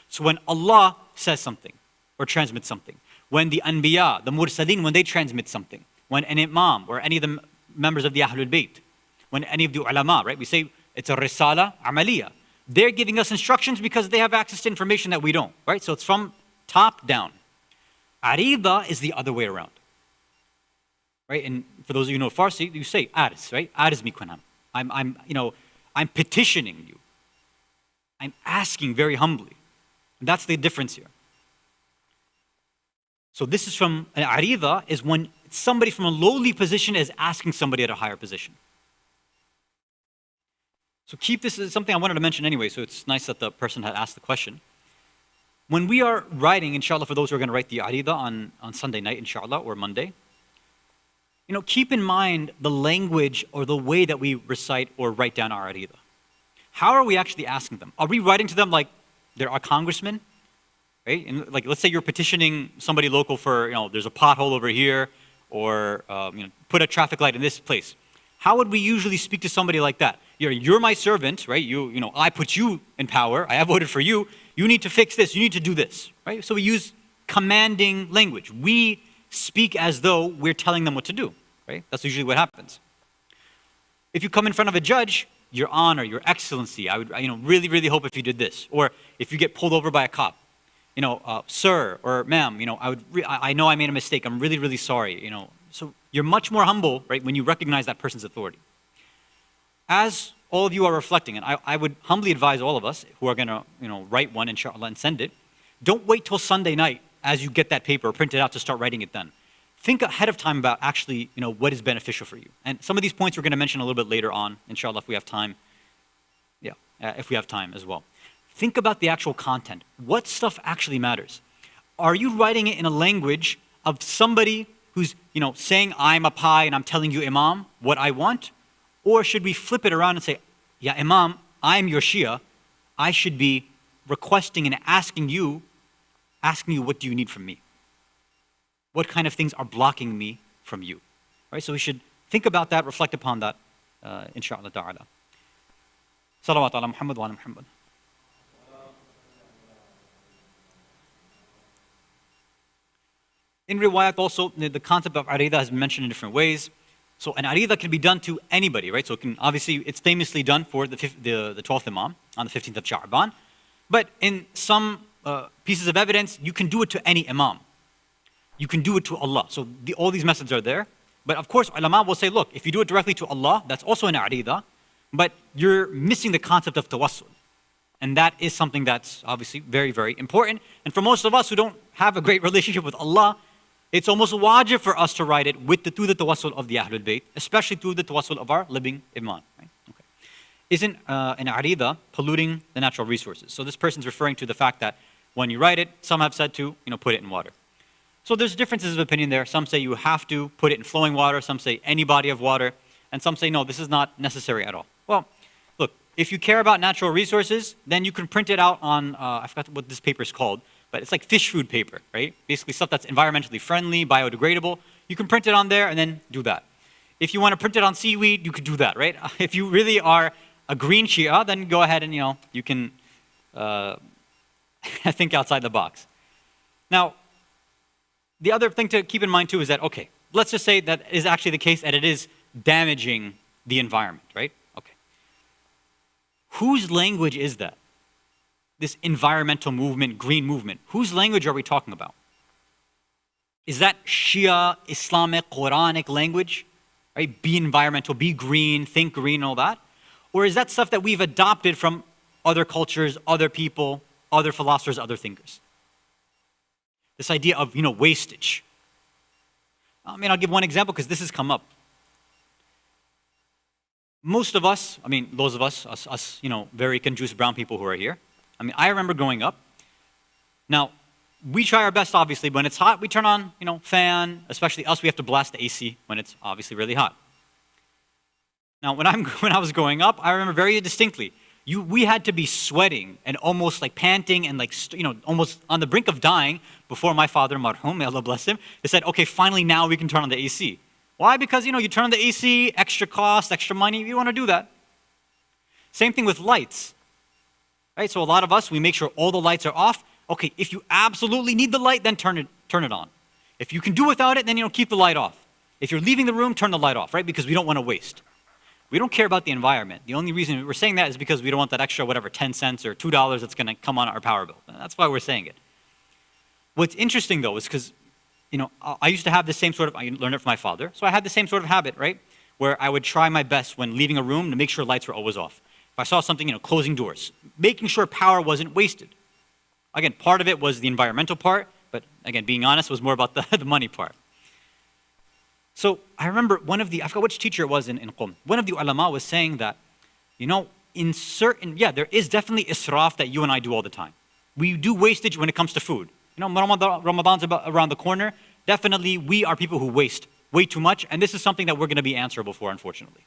So when Allah says something or transmits something, when the anbiya, the mursaleen, when they transmit something, when an imam or any of the members of the Ahlul Bayt, when any of the ulama, right, we say it's a risala amaliya. They're giving us instructions because they have access to information that we don't, right? So it's from top down. Arida is the other way around, right? And for those of you who know Farsi, you say aris, right? Aris mikunam. I'm petitioning you. I'm asking very humbly. And that's the difference here. So this is from, an arida is when somebody from a lowly position is asking somebody at a higher position. So keep this as something I wanted to mention anyway, so it's nice that the person had asked the question. When we are writing, inshallah, for those who are going to write the arida on Sunday night, inshallah, or Monday, keep in mind the language or the way that we recite or write down our arida. How are we actually asking them? Are we writing to them like they're our congressman? Right? And like, let's say you're petitioning somebody local for, there's a pothole over here, or put a traffic light in this place. How would we usually speak to somebody like that? You're my servant, right? I put you in power. I have voted for you. You need to fix this. You need to do this, right? So we use commanding language. We speak as though we're telling them what to do, right? That's usually what happens. If you come in front of a judge, Your Honor, Your Excellency, I would, really, really hope if you did this. Or if you get pulled over by a cop, sir or ma'am, I know I made a mistake. I'm really, really sorry, So you're much more humble, right, when you recognize that person's authority. As all of you are reflecting, and I would humbly advise all of us who are going to, write one, inshallah, and send it, don't wait till Sunday night as you get that paper or print it out to start writing it then. Think ahead of time about actually, what is beneficial for you. And some of these points we're going to mention a little bit later on, inshallah, if we have time. Yeah, if we have time as well. Think about the actual content. What stuff actually matters? Are you writing it in a language of somebody who's, saying I'm a pie and I'm telling you, Imam, what I want? Or should we flip it around and say, yeah, Imam, I'm your Shia. I should be requesting and asking you, what do you need from me? What kind of things are blocking me from you? Right? So we should think about that, reflect upon that, inshallah ta'ala. Salawat ala Muhammad wa ala Muhammad. In riwayat also, the concept of arida has been mentioned in different ways. So an arida can be done to anybody, right? So it's famously done for the 12th Imam on the 15th of Shabaan. But in some pieces of evidence, you can do it to any Imam. You can do it to Allah. So all these methods are there. But of course, ulama will say, look, if you do it directly to Allah, that's also an arida, but you're missing the concept of tawassul. And that is something that's obviously very, very important. And for most of us who don't have a great relationship with Allah, It's almost wajib for us to write it through the tawassul of the Ahlul Bayt, especially through the tawassul of our living Imam. Right? Okay. Isn't an arida polluting the natural resources? So this person's referring to the fact that when you write it, some have said to put it in water. So there's differences of opinion there. Some say you have to put it in flowing water. Some say any body of water. And some say, no, this is not necessary at all. Well, look, if you care about natural resources, then you can print it out on, I forgot what this paper is called, but it's like fish food paper, right? Basically stuff that's environmentally friendly, biodegradable. You can print it on there and then do that. If you want to print it on seaweed, you could do that, right? If you really are a green Shia, then go ahead and, you can think outside the box. Now, the other thing to keep in mind too is that, okay, let's just say that is actually the case that it is damaging the environment, right? Okay. Whose language is that? This environmental movement, green movement. Whose language are we talking about? Is that Shia, Islamic, Quranic language? Right? Be environmental, be green, think green, all that? Or is that stuff that we've adopted from other cultures, other people, other philosophers, other thinkers? This idea of, wastage. I'll give one example because this has come up. Most of us, those of us, very conjuice brown people who are here, I remember growing up. Now, we try our best, obviously, when it's hot, we turn on, fan, especially us, we have to blast the AC when it's obviously really hot. Now, when I was growing up, I remember very distinctly, we had to be sweating and almost like panting and almost on the brink of dying before my father, marhum, may Allah bless him, they said, okay, finally now we can turn on the AC. Why? Because, you turn on the AC, extra cost, extra money, you want to do that. Same thing with lights. Right? So a lot of us, we make sure all the lights are off. Okay, if you absolutely need the light, then turn it on. If you can do without it, then keep the light off. If you're leaving the room, turn the light off, right? Because we don't want to waste. We don't care about the environment. The only reason we're saying that is because we don't want that extra, 10 cents or $2 that's going to come on our power bill. That's why we're saying it. What's interesting though is because, I used to have the same I learned it from my father, so I had the same sort of habit, right? Where I would try my best when leaving a room to make sure lights were always off. If I saw something, closing doors, making sure power wasn't wasted. Again, part of it was the environmental part, but again, being honest, was more about the money part. So I remember I forgot which teacher it was in Qom. One of the ulama was saying that, in certain, there is definitely israf that you and I do all the time. We do wastage when it comes to food. Ramadan's around the corner. Definitely, we are people who waste way too much, and this is something that we're going to be answerable for, unfortunately.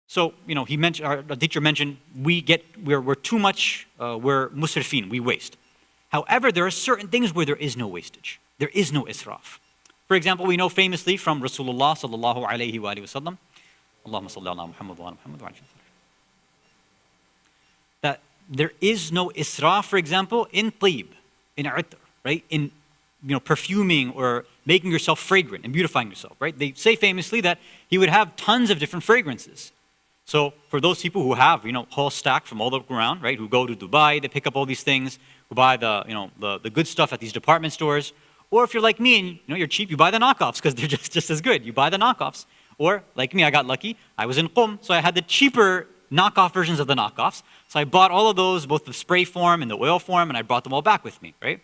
So, the teacher mentioned we're too much, we're musrifin, we waste. However, there are certain things where there is no wastage. There is no israf. For example, we know famously from Rasulullah sallallahu alayhi wa sallam, Allahumma salli ala Muhammad wa ala Muhammad wa ala that there is no israf, for example, in tayyib, in itr, right? In perfuming or making yourself fragrant and beautifying yourself, right? They say famously that he would have tons of different fragrances. So for those people who have, whole stack from all around, right? Who go to Dubai, they pick up all these things, who buy the good stuff at these department stores. Or if you're like me and you're cheap, you buy the knockoffs because they're just as good. You buy the knockoffs. Or like me, I got lucky. I was in Qom, so I had the cheaper knockoff versions of the knockoffs. So I bought all of those, both the spray form and the oil form, and I brought them all back with me, right?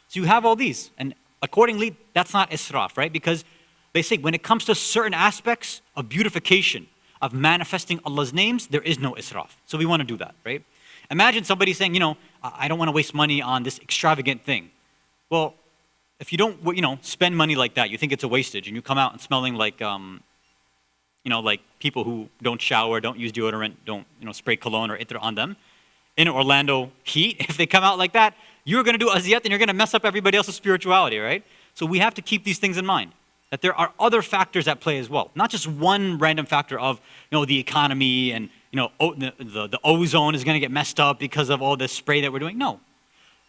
So you have all these. And accordingly, that's not israf, right? Because they say when it comes to certain aspects of beautification, of manifesting Allah's names, there is no israf. So we want to do that, right? Imagine somebody saying, I don't want to waste money on this extravagant thing. Well, if you don't, spend money like that, you think it's a wastage, and you come out and smelling like, like people who don't shower, don't use deodorant, don't, spray cologne or itr on them, in Orlando heat, if they come out like that, you're going to do aziyat and you're going to mess up everybody else's spirituality, right? So we have to keep these things in mind, that there are other factors at play as well, not just one random factor of, the economy and, the ozone is going to get messed up because of all this spray that we're doing. No.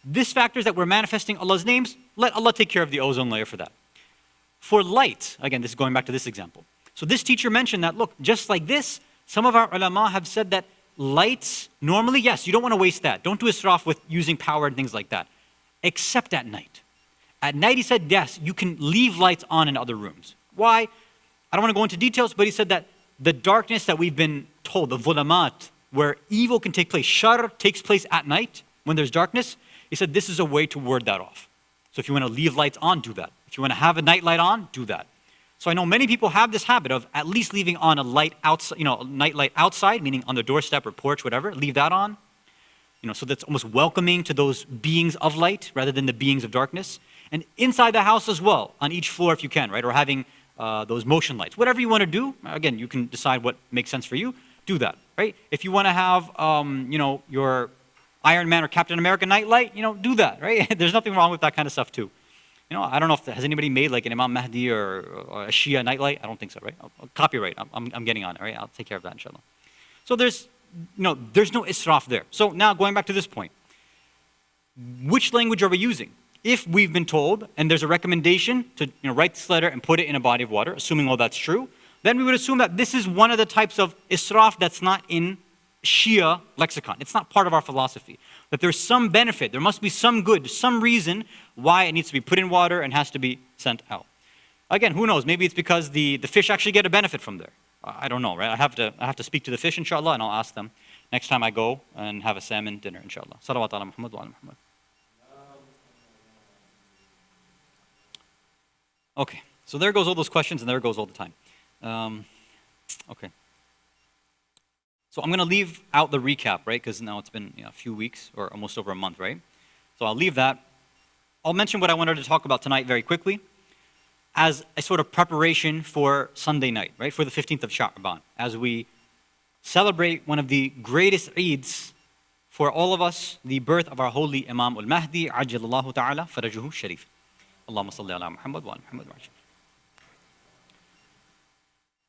This factor is that we're manifesting Allah's names. Let Allah take care of the ozone layer for that. For light, again, this is going back to this example. So this teacher mentioned that, look, just like this, some of our ulama have said that lights, normally, yes, you don't want to waste that. Don't do israf with using power and things like that, except at night. At night, he said, yes, you can leave lights on in other rooms. Why? I don't want to go into details, but he said that the darkness that we've been told, the zulamat, where evil can take place, shar takes place at night when there's darkness. He said this is a way to ward that off. So if you want to leave lights on, do that. If you want to have a night light on, do that. So I know many people have this habit of at least leaving on a light outside, a night light outside, meaning on the doorstep or porch, whatever, leave that on. So that's almost welcoming to those beings of light rather than the beings of darkness. And inside the house as well, on each floor if you can, right? Or having those motion lights. Whatever you want to do, again, you can decide what makes sense for you, do that, right? If you want to have, your Iron Man or Captain America night light, do that, right? There's nothing wrong with that kind of stuff too. I don't know if has anybody made like an Imam Mahdi or a Shia nightlight? I don't think so, right? Copyright. I'm getting on it, right? I'll take care of that, inshallah. So there's no israf there. So now going back to this point, which language are we using? If we've been told, and there's a recommendation to write this letter and put it in a body of water, assuming all that's true, then we would assume that this is one of the types of israf that's not in Shia lexicon. It's not part of our philosophy. That there's some benefit, there must be some good, some reason why it needs to be put in water and has to be sent out. Again, who knows? Maybe it's because the fish actually get a benefit from there. I don't know, right? I have to speak to the fish, inshallah, and I'll ask them next time I go and have a salmon dinner, inshallah. Salawat ala Muhammad wa ala Muhammad. Okay, so there goes all those questions, and there goes all the time. Okay. So I'm going to leave out the recap, right? Because now it's been a few weeks, or almost over a month, right? So I'll leave that. I'll mention what I wanted to talk about tonight very quickly as a sort of preparation for Sunday night, right? For the 15th of Shabaan, as we celebrate one of the greatest Eids for all of us, the birth of our holy Imam al-Mahdi, Ajjalallahu ta'ala farajuhu sharif. Allahumma salli ala Muhammad wa ala Muhammad wa ala.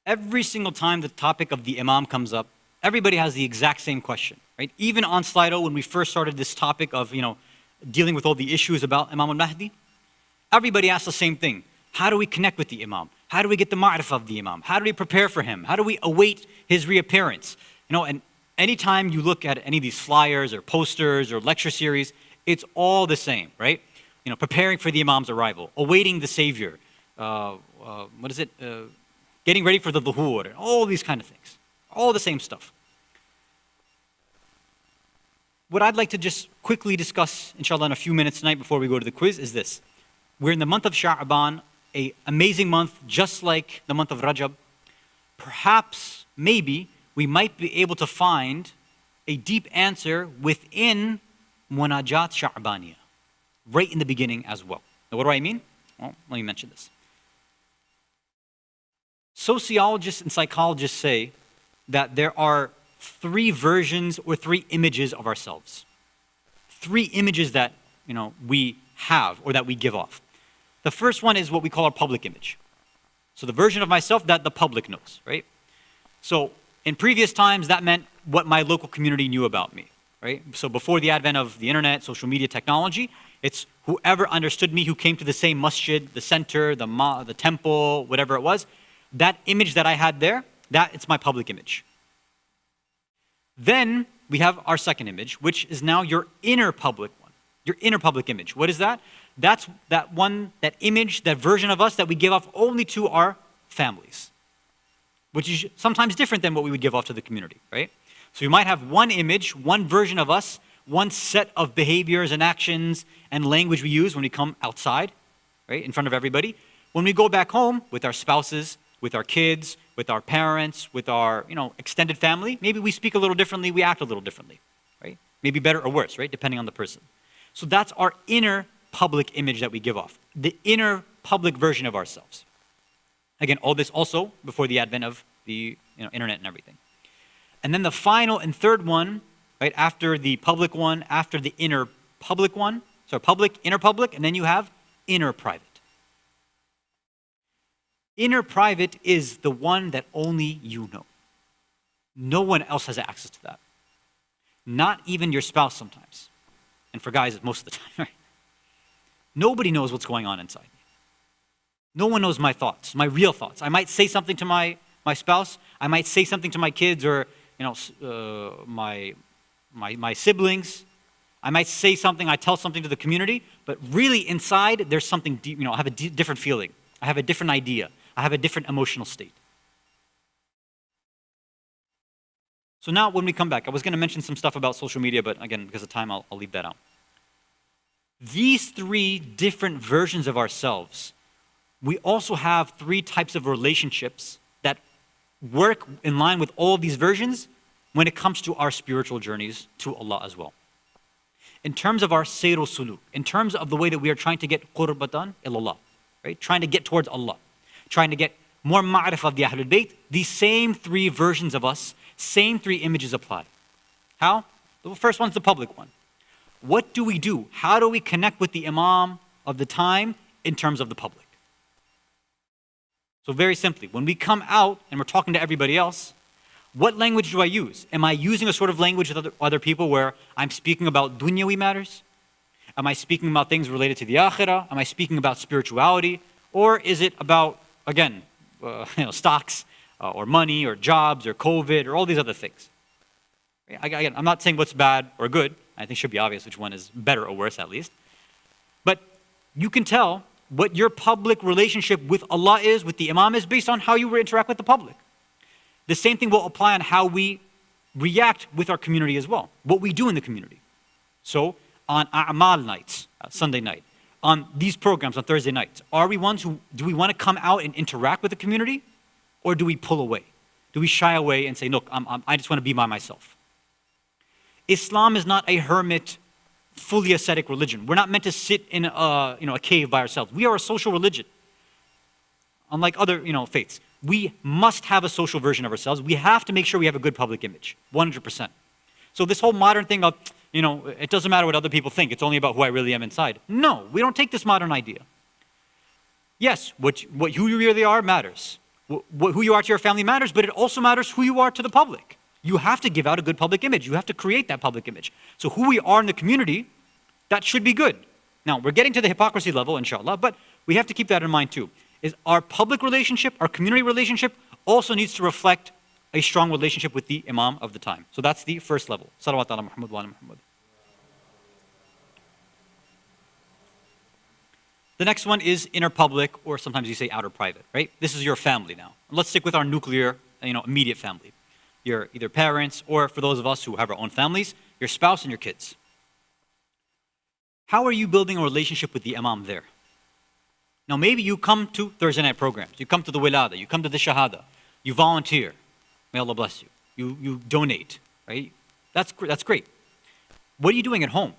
Every single time the topic of the Imam comes up, everybody has the exact same question, right? Even on Slido, when we first started this topic of, dealing with all the issues about Imam al-Mahdi, everybody asks the same thing. How do we connect with the Imam? How do we get the ma'rifah of the Imam? How do we prepare for him? How do we await his reappearance? And anytime you look at any of these flyers or posters or lecture series, it's all the same, right? Preparing for the Imam's arrival, awaiting the Savior, getting ready for the dhuhr, and all these kind of things. All the same stuff. What I'd like to just quickly discuss, inshallah, in a few minutes tonight before we go to the quiz is this. We're in the month of Sha'ban, an amazing month, just like the month of Rajab. Perhaps, maybe, we might be able to find a deep answer within Munajat Sha'baniyah, right in the beginning as well. Now, what do I mean? Well, let me mention this. Sociologists and psychologists say that there are three versions or three images of ourselves. Three images that we have or that we give off. The first one is what we call our public image. So the version of myself that the public knows, right? So in previous times, that meant what my local community knew about me, right? So before the advent of the internet, social media technology, it's whoever understood me, who came to the same masjid, the center, the temple, whatever it was, that image that I had there, it's my public image. Then we have our second image, which is now your inner public one, your inner public image. What is that? That's that image, that version of us that we give off only to our families, which is sometimes different than what we would give off to the community, right? So we might have one image, one version of us, one set of behaviors and actions and language we use when we come outside, right, in front of everybody. When we go back home with our spouses, with our kids, with our parents, with our extended family, maybe we speak a little differently, we act a little differently, right? Maybe better or worse, right? Depending on the person. So that's our inner public image that we give off, the inner public version of ourselves. Again, all this also before the advent of the internet and everything. And then the final and third one, right, after the public one, after the inner public one, so public, inner public, and then you have inner private. Inner private is the one that only you know. No one else has access to that. Not even your spouse sometimes. And for guys, it's most of the time, right? Nobody knows what's going on inside me. No one knows my thoughts, my real thoughts. I might say something to my spouse. I might say something to my kids or my siblings. I might say something, I tell something to the community, but really inside there's something deep, I have a different feeling. I have a different idea. I have a different emotional state. So now when we come back, I was going to mention some stuff about social media, but again, because of time, I'll leave that out. these three different versions of ourselves, we also have three types of relationships that work in line with all of these versions when it comes to our spiritual journeys to Allah as well. In terms of our sayr suluk, in terms of the way that we are trying to get qurbatan ilallah, right? Trying to get towards Allah, trying to get more ma'rifah of the Ahlul Bayt, these same three versions of us, same three images apply. How? The first one's the public one. What do we do? How do we connect with the Imam of the time in terms of the public? So very simply, when we come out and we're talking to everybody else, what language do I use? Am I using a sort of language with other people where I'm speaking about dunyawi matters? Am I speaking about things related to the akhirah? Am I speaking about spirituality? Or is it about, again, stocks or money or jobs or COVID or all these other things? Again, I'm not saying what's bad or good. I think it should be obvious which one is better or worse at least. But you can tell what your public relationship with Allah is, with the Imam is, based on how you interact with the public. The same thing will apply on how we react with our community as well, what we do in the community. So on A'mal nights, Sunday night, on these programs on Thursday nights, are we ones who, do we want to come out and interact with the community, or do we pull away? Do we shy away and say, look, I just want to be by myself? Islam is not a hermit, fully ascetic religion. We're not meant to sit in a cave by ourselves. We are a social religion. Unlike other faiths, we must have a social version of ourselves. We have to make sure we have a good public image, 100%. So this whole modern thing of, it doesn't matter what other people think, it's only about who I really am inside. No, we don't take this modern idea. Yes, who you really are matters. Who you are to your family matters, but it also matters who you are to the public. You have to give out a good public image. You have to create that public image. So who we are in the community, that should be good. Now, we're getting to the hypocrisy level, inshallah, but we have to keep that in mind too. Is our public relationship, our community relationship, also needs to reflect a strong relationship with the Imam of the time. So that's the first level. Salawat ala Muhammad wa ala Muhammad. The next one is inner public, or sometimes you say outer private, right? This is your family now. Let's stick with our nuclear, immediate family. Your either parents, or for those of us who have our own families, your spouse and your kids. How are you building a relationship with the Imam there? Now maybe you come to Thursday night programs, you come to the Wilada, you come to the Shahada, you volunteer, may Allah bless you, you donate, right? That's great. What are you doing at home?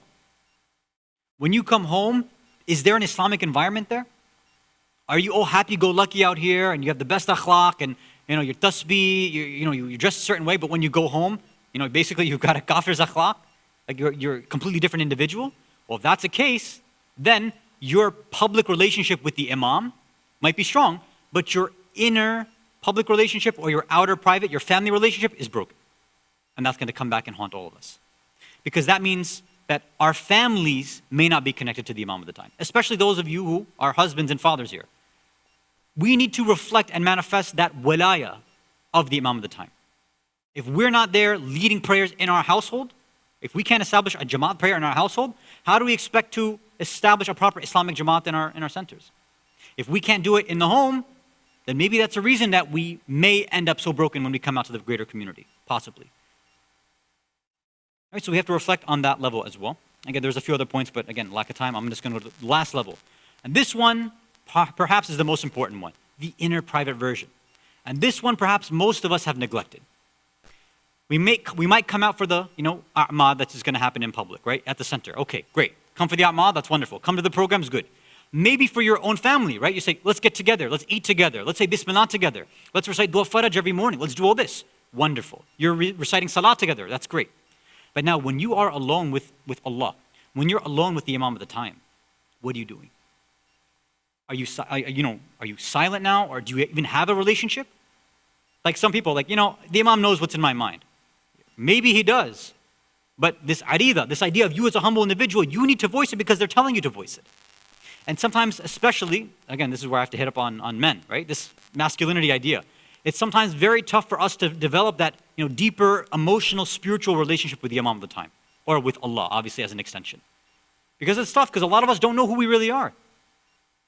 When you come home, is there an Islamic environment there? Are you all happy-go-lucky out here and you have the best akhlaq and your tasbih, you dress a certain way, but when you go home, basically you've got a kafir's akhlaq, like you're a completely different individual? Well, if that's the case, then your public relationship with the Imam might be strong, but your inner public relationship or your outer private, your family relationship is broken. And that's going to come back and haunt all of us. Because that means that our families may not be connected to the Imam of the time, especially those of you who are husbands and fathers here. We need to reflect and manifest that walaya of the Imam of the time. If we're not there leading prayers in our household, if we can't establish a Jamaat prayer in our household, how do we expect to establish a proper Islamic Jamaat in our centers? If we can't do it in the home, then maybe that's a reason that we may end up so broken when we come out to the greater community, possibly. All right, so we have to reflect on that level as well. Again, there's a few other points, but again, lack of time, I'm just going to go to the last level. And this one perhaps is the most important one, the inner private version. And this one perhaps most of us have neglected. We might come out for the, a'mad that's just going to happen in public, right? At the center. Okay, great. Come for the a'mad, that's wonderful. Come to the programs, good. Maybe for your own family, right? You say, let's get together, let's eat together, let's say Bismillah together, let's recite Dua Faraj every morning, let's do all this. Wonderful. You're reciting Salah together, that's great. But now when you are alone with Allah, when you're alone with the Imam of the time, what are you doing? Are you silent now, or do you even have a relationship? Like some people, the Imam knows what's in my mind. Maybe he does. But this idea of you as a humble individual, you need to voice it because they're telling you to voice it. And sometimes, especially, again, this is where I have to hit up on men, right? This masculinity idea. It's sometimes very tough for us to develop that deeper, emotional, spiritual relationship with the Imam of the time, or with Allah, obviously, as an extension. Because it's tough, because a lot of us don't know who we really are.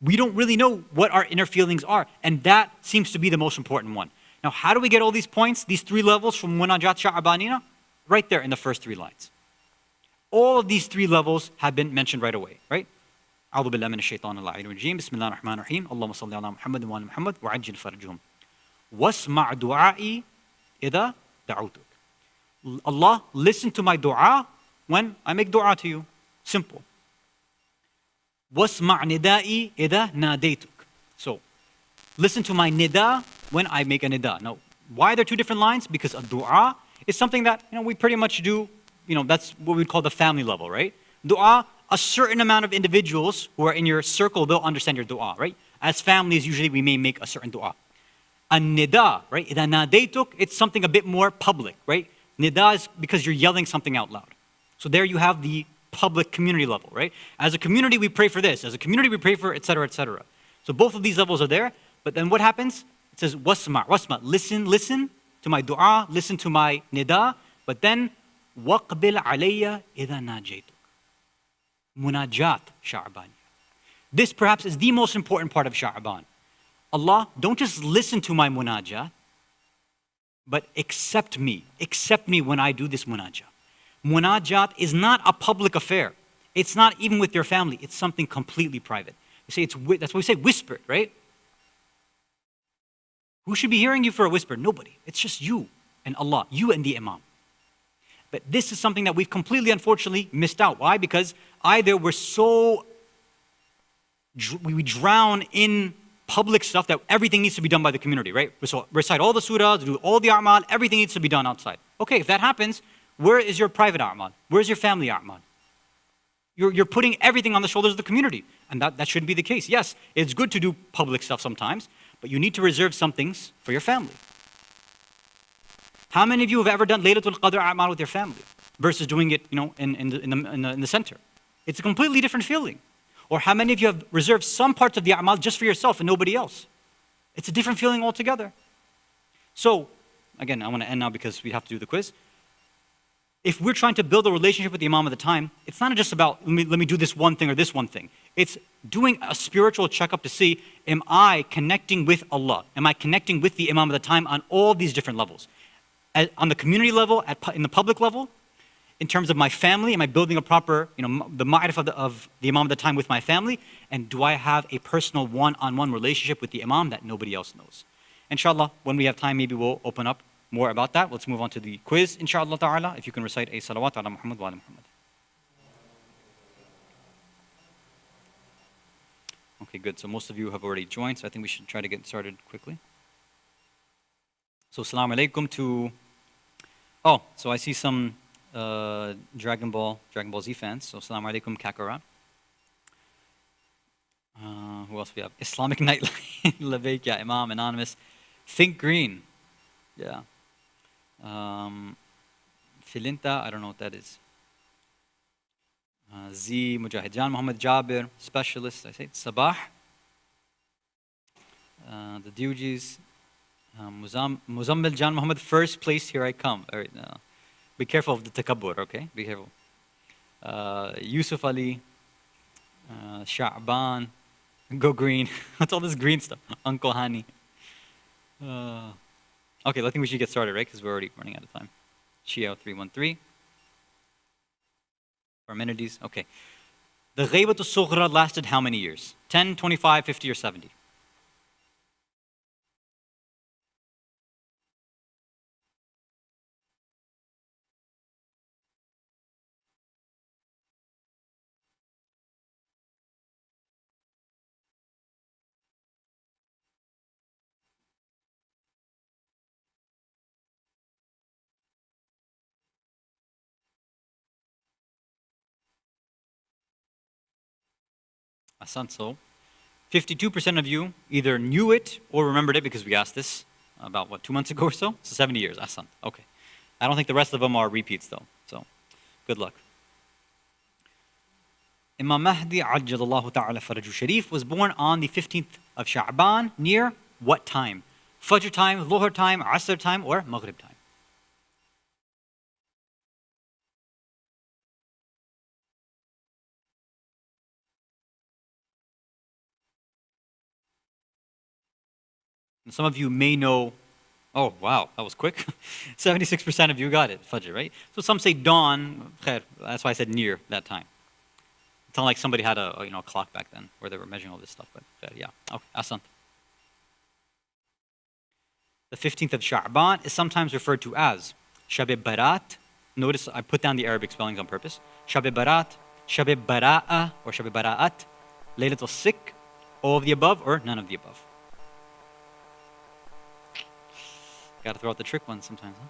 We don't really know what our inner feelings are, and that seems to be the most important one. Now, how do we get all these points, these three levels from Munajat Sha'abanina? Right there in the first three lines. All of these three levels have been mentioned right away, right? أعوذ بالله من الشيطان اللعين الرجيم بسم الله الرحمن الرحيم اللهم صل على محمد وعلى محمد وعجل فرجهم واسمع دعائي إذا دعوتك. Allah, listen to my dua when I make dua to you. Simple. واسمع ندائي إذا ناديتك. So, listen to my nida when I make a nida. Now, why are there two different lines? Because a dua is something that we pretty much do. That's what we call the family level, right? Dua, a certain amount of individuals who are in your circle, they'll understand your dua, right? As families, usually we may make a certain dua. A nida, right? إذا ناديتك, it's something a bit more public, right? Nida is because you're yelling something out loud. So there you have the public community level, right? As a community, we pray for this. As a community, we pray for etc., etc. So both of these levels are there. But then what happens? It says, wasma, listen to my dua, listen to my nida. But then, waqbil alayya idha najaytuk. Munajat Sha'ban. This perhaps is the most important part of Sha'ban. Allah, don't just listen to my munajat, but accept me. Accept me when I do this munajat. Munajat is not a public affair. It's not even with your family. It's something completely private. That's why we say whispered, right? Who should be hearing you for a whisper? Nobody. It's just you and Allah, you and the Imam. But this is something that we've completely, unfortunately, missed out. Why? Because either we drown in public stuff that everything needs to be done by the community, right? So recite all the surahs, do all the a'mal, everything needs to be done outside. Okay, if that happens, where is your private a'mal? Where's your family a'mal? You're putting everything on the shoulders of the community. And that shouldn't be the case. Yes, it's good to do public stuff sometimes, but you need to reserve some things for your family. How many of you have ever done Laylatul Qadr a'mal with your family versus doing it, in the center? It's a completely different feeling. Or how many of you have reserved some parts of the a'mal just for yourself and nobody else? It's a different feeling altogether. So, again, I want to end now because we have to do the quiz. If we're trying to build a relationship with the Imam of the time, it's not just about, let me do this one thing or this one thing. It's doing a spiritual checkup to see, am I connecting with Allah? Am I connecting with the Imam of the time on all these different levels? On the community level, in the public level, in terms of my family, am I building a proper, the ma'rifah of the Imam of the time with my family? And do I have a personal one-on-one relationship with the Imam that nobody else knows? Inshallah, when we have time, maybe we'll open up more about that. Let's move on to the quiz, inshallah ta'ala. If you can recite a salawat ala Muhammad wa ala Muhammad. Okay, good. So most of you have already joined, so I think we should try to get started quickly. So assalamu alaikum to, so I see some Dragon Ball Z fans. So assalamu alaikum Kakarot. Who else we have? Islamic Nightline, Laveik, yeah, Imam, Anonymous. Think Green, yeah. Filinta, I don't know what that is. Z, Mujahid Jan, Muhammad Jabir, Specialist, I say it, Sabah. The Dujis, Muzammil Jan Muhammad, first place, here I come. All right, be careful of the takabbur, okay? Be careful. Yusuf Ali, Shabaan, Go Green. What's all this green stuff? Uncle Hani. Okay, I think we should get started, right? Because we're already running out of time. Shia 313. Parmenides, okay. The Ghaybatul Sughra lasted how many years? 10, 25, 50, or 70? Hasan, so 52% of you either knew it or remembered it because we asked this about, 2 months ago or so? So 70 years, Hasan, okay. I don't think the rest of them are repeats though, so good luck. Imam Mahdi Ajjalallahu Ta'ala Faraju Sharif was born on the 15th of Sha'ban near what time? Fajr time, Dhuhr time, Asr time, or Maghrib time? And some of you may know, oh wow, that was quick. 76% of you got it, Fajr, right? So some say dawn, khair, that's why I said near that time. It's not like somebody had a clock back then where they were measuring all this stuff. But yeah, okay, Hasan. The 15th of Shabaan is sometimes referred to as Shab Barat. Notice I put down the Arabic spellings on purpose. Shab Barat, Shab Bara'a, or Shab Bara'at, Laylatul Sikh, all of the above, or none of the above. Gotta throw out the trick ones sometimes, huh?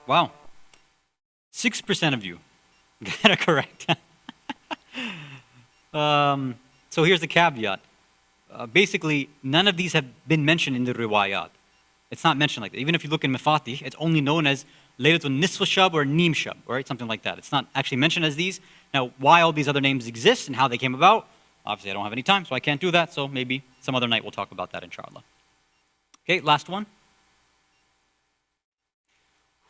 Wow. 6% of you got it correct. So here's the caveat. Basically, none of these have been mentioned in the riwayat. It's not mentioned like that. Even if you look in Mafatih, it's only known as Laylatul Nisf Shab or Neem Shab, right? Something like that. It's not actually mentioned as these. Now, why all these other names exist and how they came about, obviously I don't have any time, so I can't do that. So maybe some other night we'll talk about that, inshallah. Okay, last one.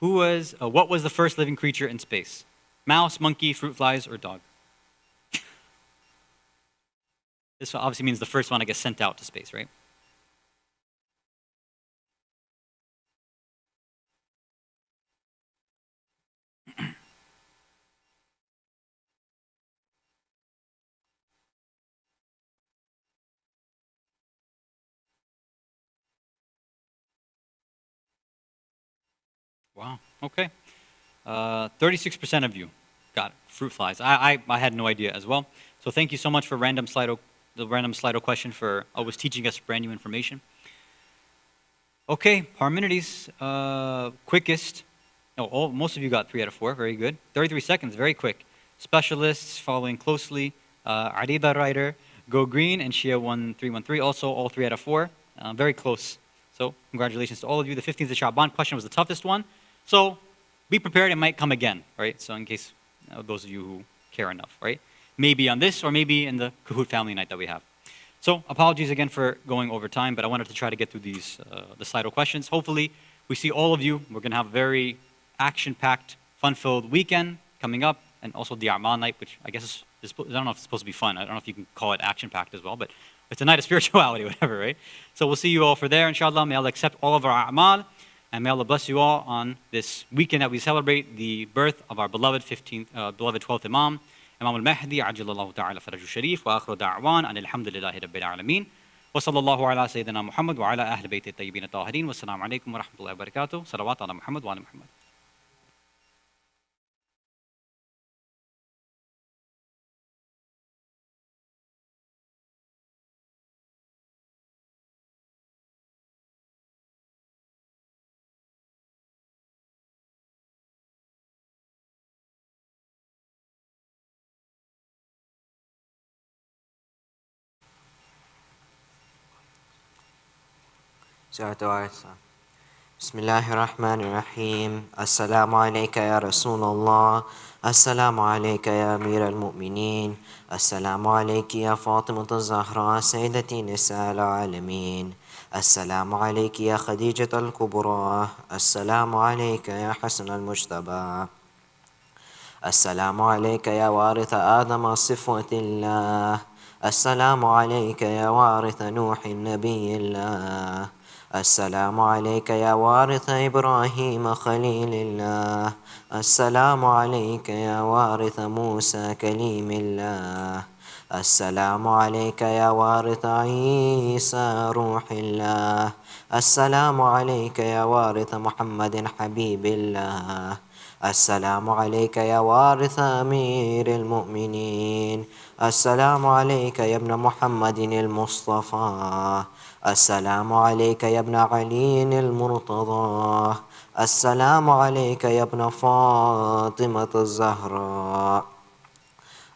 What was the first living creature in space? Mouse, monkey, fruit flies, or dog? This obviously means the first one, I guess, sent out to space, right? Wow, okay. 36% of you got it. Fruit flies. I had no idea as well. So thank you so much for the random Slido question for always teaching us brand new information. Okay, Parmenides, quickest. Most of you got 3 out of 4, very good. 33 seconds, very quick. Specialists following closely. Arida Ryder, Go Green, and Shia 1313, also all 3 out of 4. Very close. So congratulations to all of you. The 15th of Shabaan question was the toughest one. So be prepared, it might come again, right? So in case those of you who care enough, right? Maybe on this or maybe in the Kahoot family night that we have. So apologies again for going over time, but I wanted to try to get through these, the Slido questions. Hopefully we see all of you. We're going to have a very action-packed, fun-filled weekend coming up, and also the A'mal night, which I guess is, I don't know if it's supposed to be fun. I don't know if you can call it action-packed as well, but it's a night of spirituality, whatever, right? So we'll see you all for there, inshallah. May Allah accept all of our A'mal, and may Allah bless you all on this weekend that we celebrate the birth of our beloved 12th Imam, Imam al-Mahdi, Ajjalallahu ta'ala faraju sharif, wa akhiru da'wan, and alhamdulillahi rabbil alameen. Wa sallallahu ala Sayyidina Muhammad wa ala ahli bayti at-tayyibin at-tahirin. Wa assalamu alaikum wa rahmatullahi wa barakatuh. Salawat ala Muhammad wa ala Muhammad. بسم الله الرحمن الرحيم. السلام عليك يا رسول الله، السلام عليك يا أمير المؤمنين، السلام عليك يا فاطمة الزهراء سيدتي نساء العالمين، السلام عليك يا خديجة الكبرى، السلام عليك يا حسن المجتبى، السلام عليك يا وارث آدم صفوة الله، السلام عليك يا وارث نوح نبي الله، السلام عليك يا وارث إبراهيم خليل الله، السلام عليك يا وارث موسى كليم الله، السلام عليك يا وارث عيسى روح الله، السلام عليك يا وارث محمد حبيب الله، السلام عليك يا وارث أمير المؤمنين، السلام عليك يا ابن محمد المصطفى، السلام عليك يا ابن علي المرتضى، السلام عليك يا ابن فاطمة الزهراء،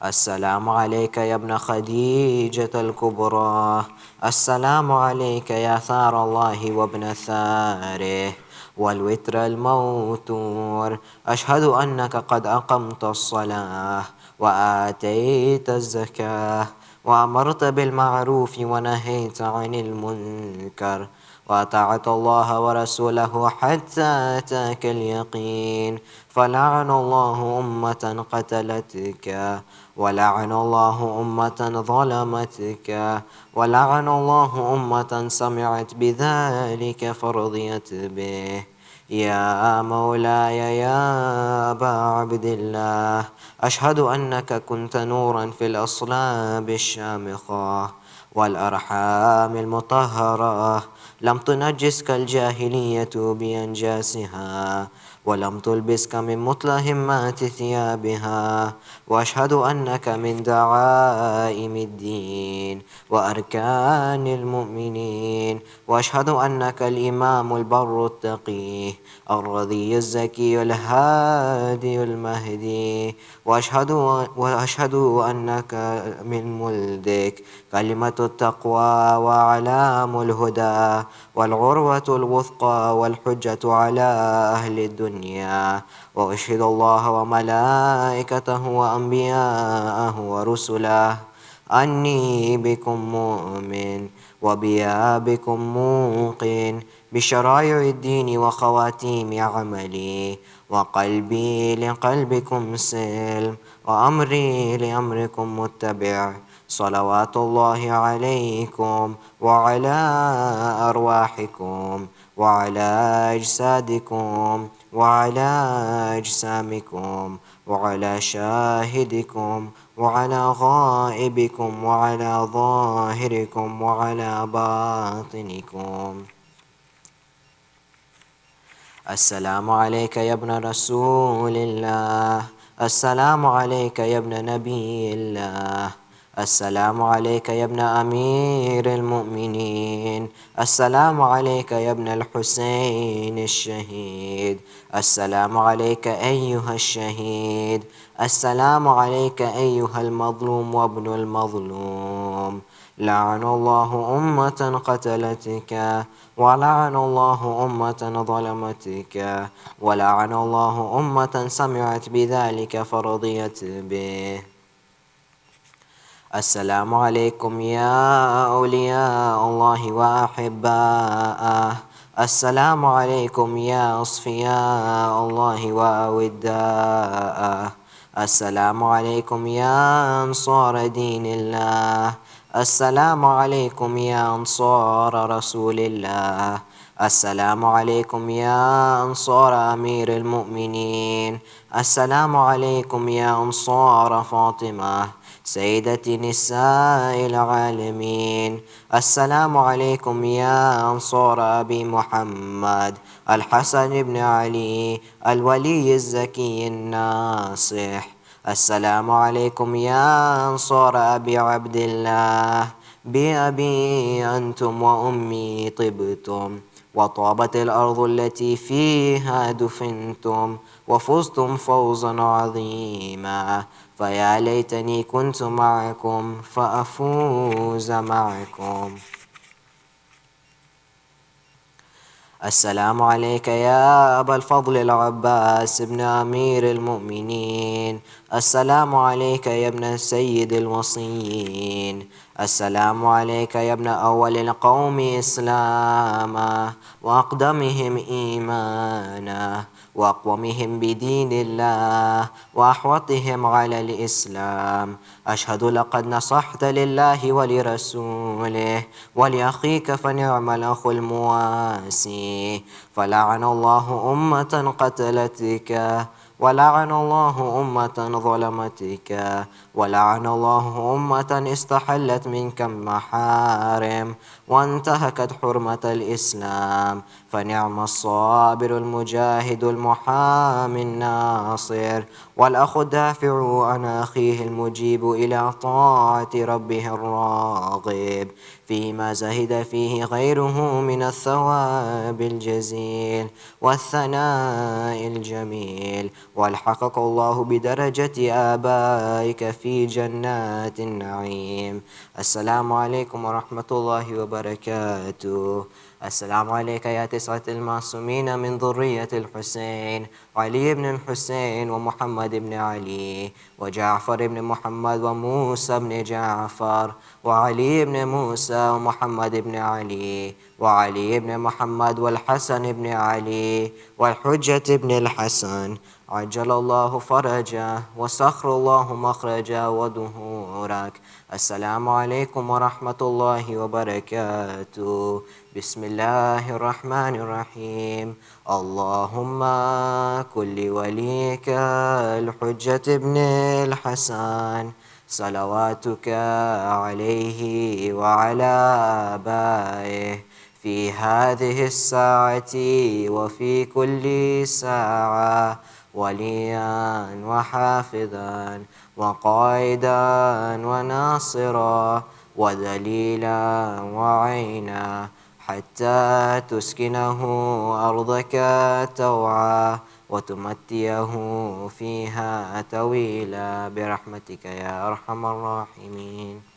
السلام عليك يا ابن خديجة الكبرى، السلام عليك يا ثار الله وابن ثاره والوتر الموتور، أشهد أنك قد أقمت الصلاة وآتيت الزكاة وأمرت بالمعروف ونهيت عن المنكر وأطاعت الله ورسوله حتى أتاك اليقين، فلعن الله أمة قتلتك، ولعن الله أمة ظلمتك، ولعن الله أمة سمعت بذلك فرضيت به. يا مولاي يا أبا عبد الله، أشهد أنك كنت نورا في الأصلاب الشامخة والأرحام المطهرة، لم تنجسك الجاهلية بأنجاسها، ولم تلبسك من متلهمات ثيابها. وأشهد أنك من دعائم الدين وأركان المؤمنين. وأشهد أنك الإمام البر التقي الرضي الزكي الهادي المهدي. وأشهد أنك من ملدك كلمة التقوى وأعلام الهدى والعروة الوثقى والحجة على أهل الدنيا. وأشهد الله وملائكته وأنبياءه ورسله أني بكم مؤمن وبيابكم موقن، بشرائع الدين وخواتيم عملي، وقلبي لقلبكم سلم، وأمري لأمركم متبع. صلوات الله عليكم وعلى أرواحكم وعلى أجسادكم وعلى أجسامكم وعلى شاهدكم وعلى غائبكم وعلى ظاهركم وعلى باطنكم. السلام عليك يا ابن رسول الله، السلام عليك يا ابن نبي الله، السلام عليك يا ابن أمير المؤمنين، السلام عليك يا ابن الحسين الشهيد، السلام عليك أيها الشهيد، السلام عليك أيها المظلوم وابن المظلوم. لعن الله أمة قتلتك، ولعن الله أمة ظلمتك، ولعن الله أمة سمعت بذلك فرضيت به. السلام عليكم يا أولياء الله وأحباءه، السلام عليكم يا أصفياء الله وأوداءه، السلام عليكم يا أنصار دين الله، السلام عليكم يا أنصار رسول الله، السلام عليكم يا أنصار أمير المؤمنين، السلام عليكم يا أنصار فاطمة سيدة نساء العالمين، السلام عليكم يا أنصار أبي محمد الحسن بن علي الولي الزكي الناصح، السلام عليكم يا أنصار أبي عبد الله، بأبي أنتم وأمي طبتم، وطابت الأرض التي فيها دفنتم، وفزتم فوزا عظيما، فيا ليتني كنت معكم فأفوز معكم. السلام عليك يا أبا الفضل العباس ابن أمير المؤمنين، السلام عليك يا ابن سيد الوصيين، السلام عليك يا ابن أول القوم إسلاما وأقدمهم إيمانا وأقومهم بدين الله وأحوطهم على الإسلام. أشهد لقد نصحت لله ولرسوله ولأخيك فنعم الأخ المواسي. فلعن الله أمة قتلتك، ولعن الله أمة ظلمتك، ولعن الله أمة استحلت منك المحارم وانتهكت حرمة الإسلام. فنعم الصابر المجاهد المحامي الناصر والأخ الدافع عن أخيه المجيب إلى طاعة ربه الراغب فيما زهد فيه غيره من الثواب الجزيل والثناء الجميل، والحقق الله بدرجة آبائك في جنات النعيم. السلام عليكم ورحمة الله وبركاته. السلام عليك يا تسعة المعصومين من ذرية الحسين، علي بن الحسين ومحمد بن علي وجعفر بن محمد وموسى بن جعفر وعلي بن موسى ومحمد بن علي وعلي بن محمد والحسن بن علي والحجة بن الحسن، عجل الله فرجه وسخر الله مخرجه ودهورك. السلام عليكم ورحمة الله وبركاته. بسم الله الرحمن الرحيم. اللهم كن لوليك الحجة بن الحسن صلواتك عليه وعلى آبائه في هذه الساعة وفي كل ساعة وليا وحافظا وقائدا وناصرا وذليلا وعينا حتى تسكنه أرضك توعا وتمتيه فيها طويلا برحمتك يا أرحم الراحمين.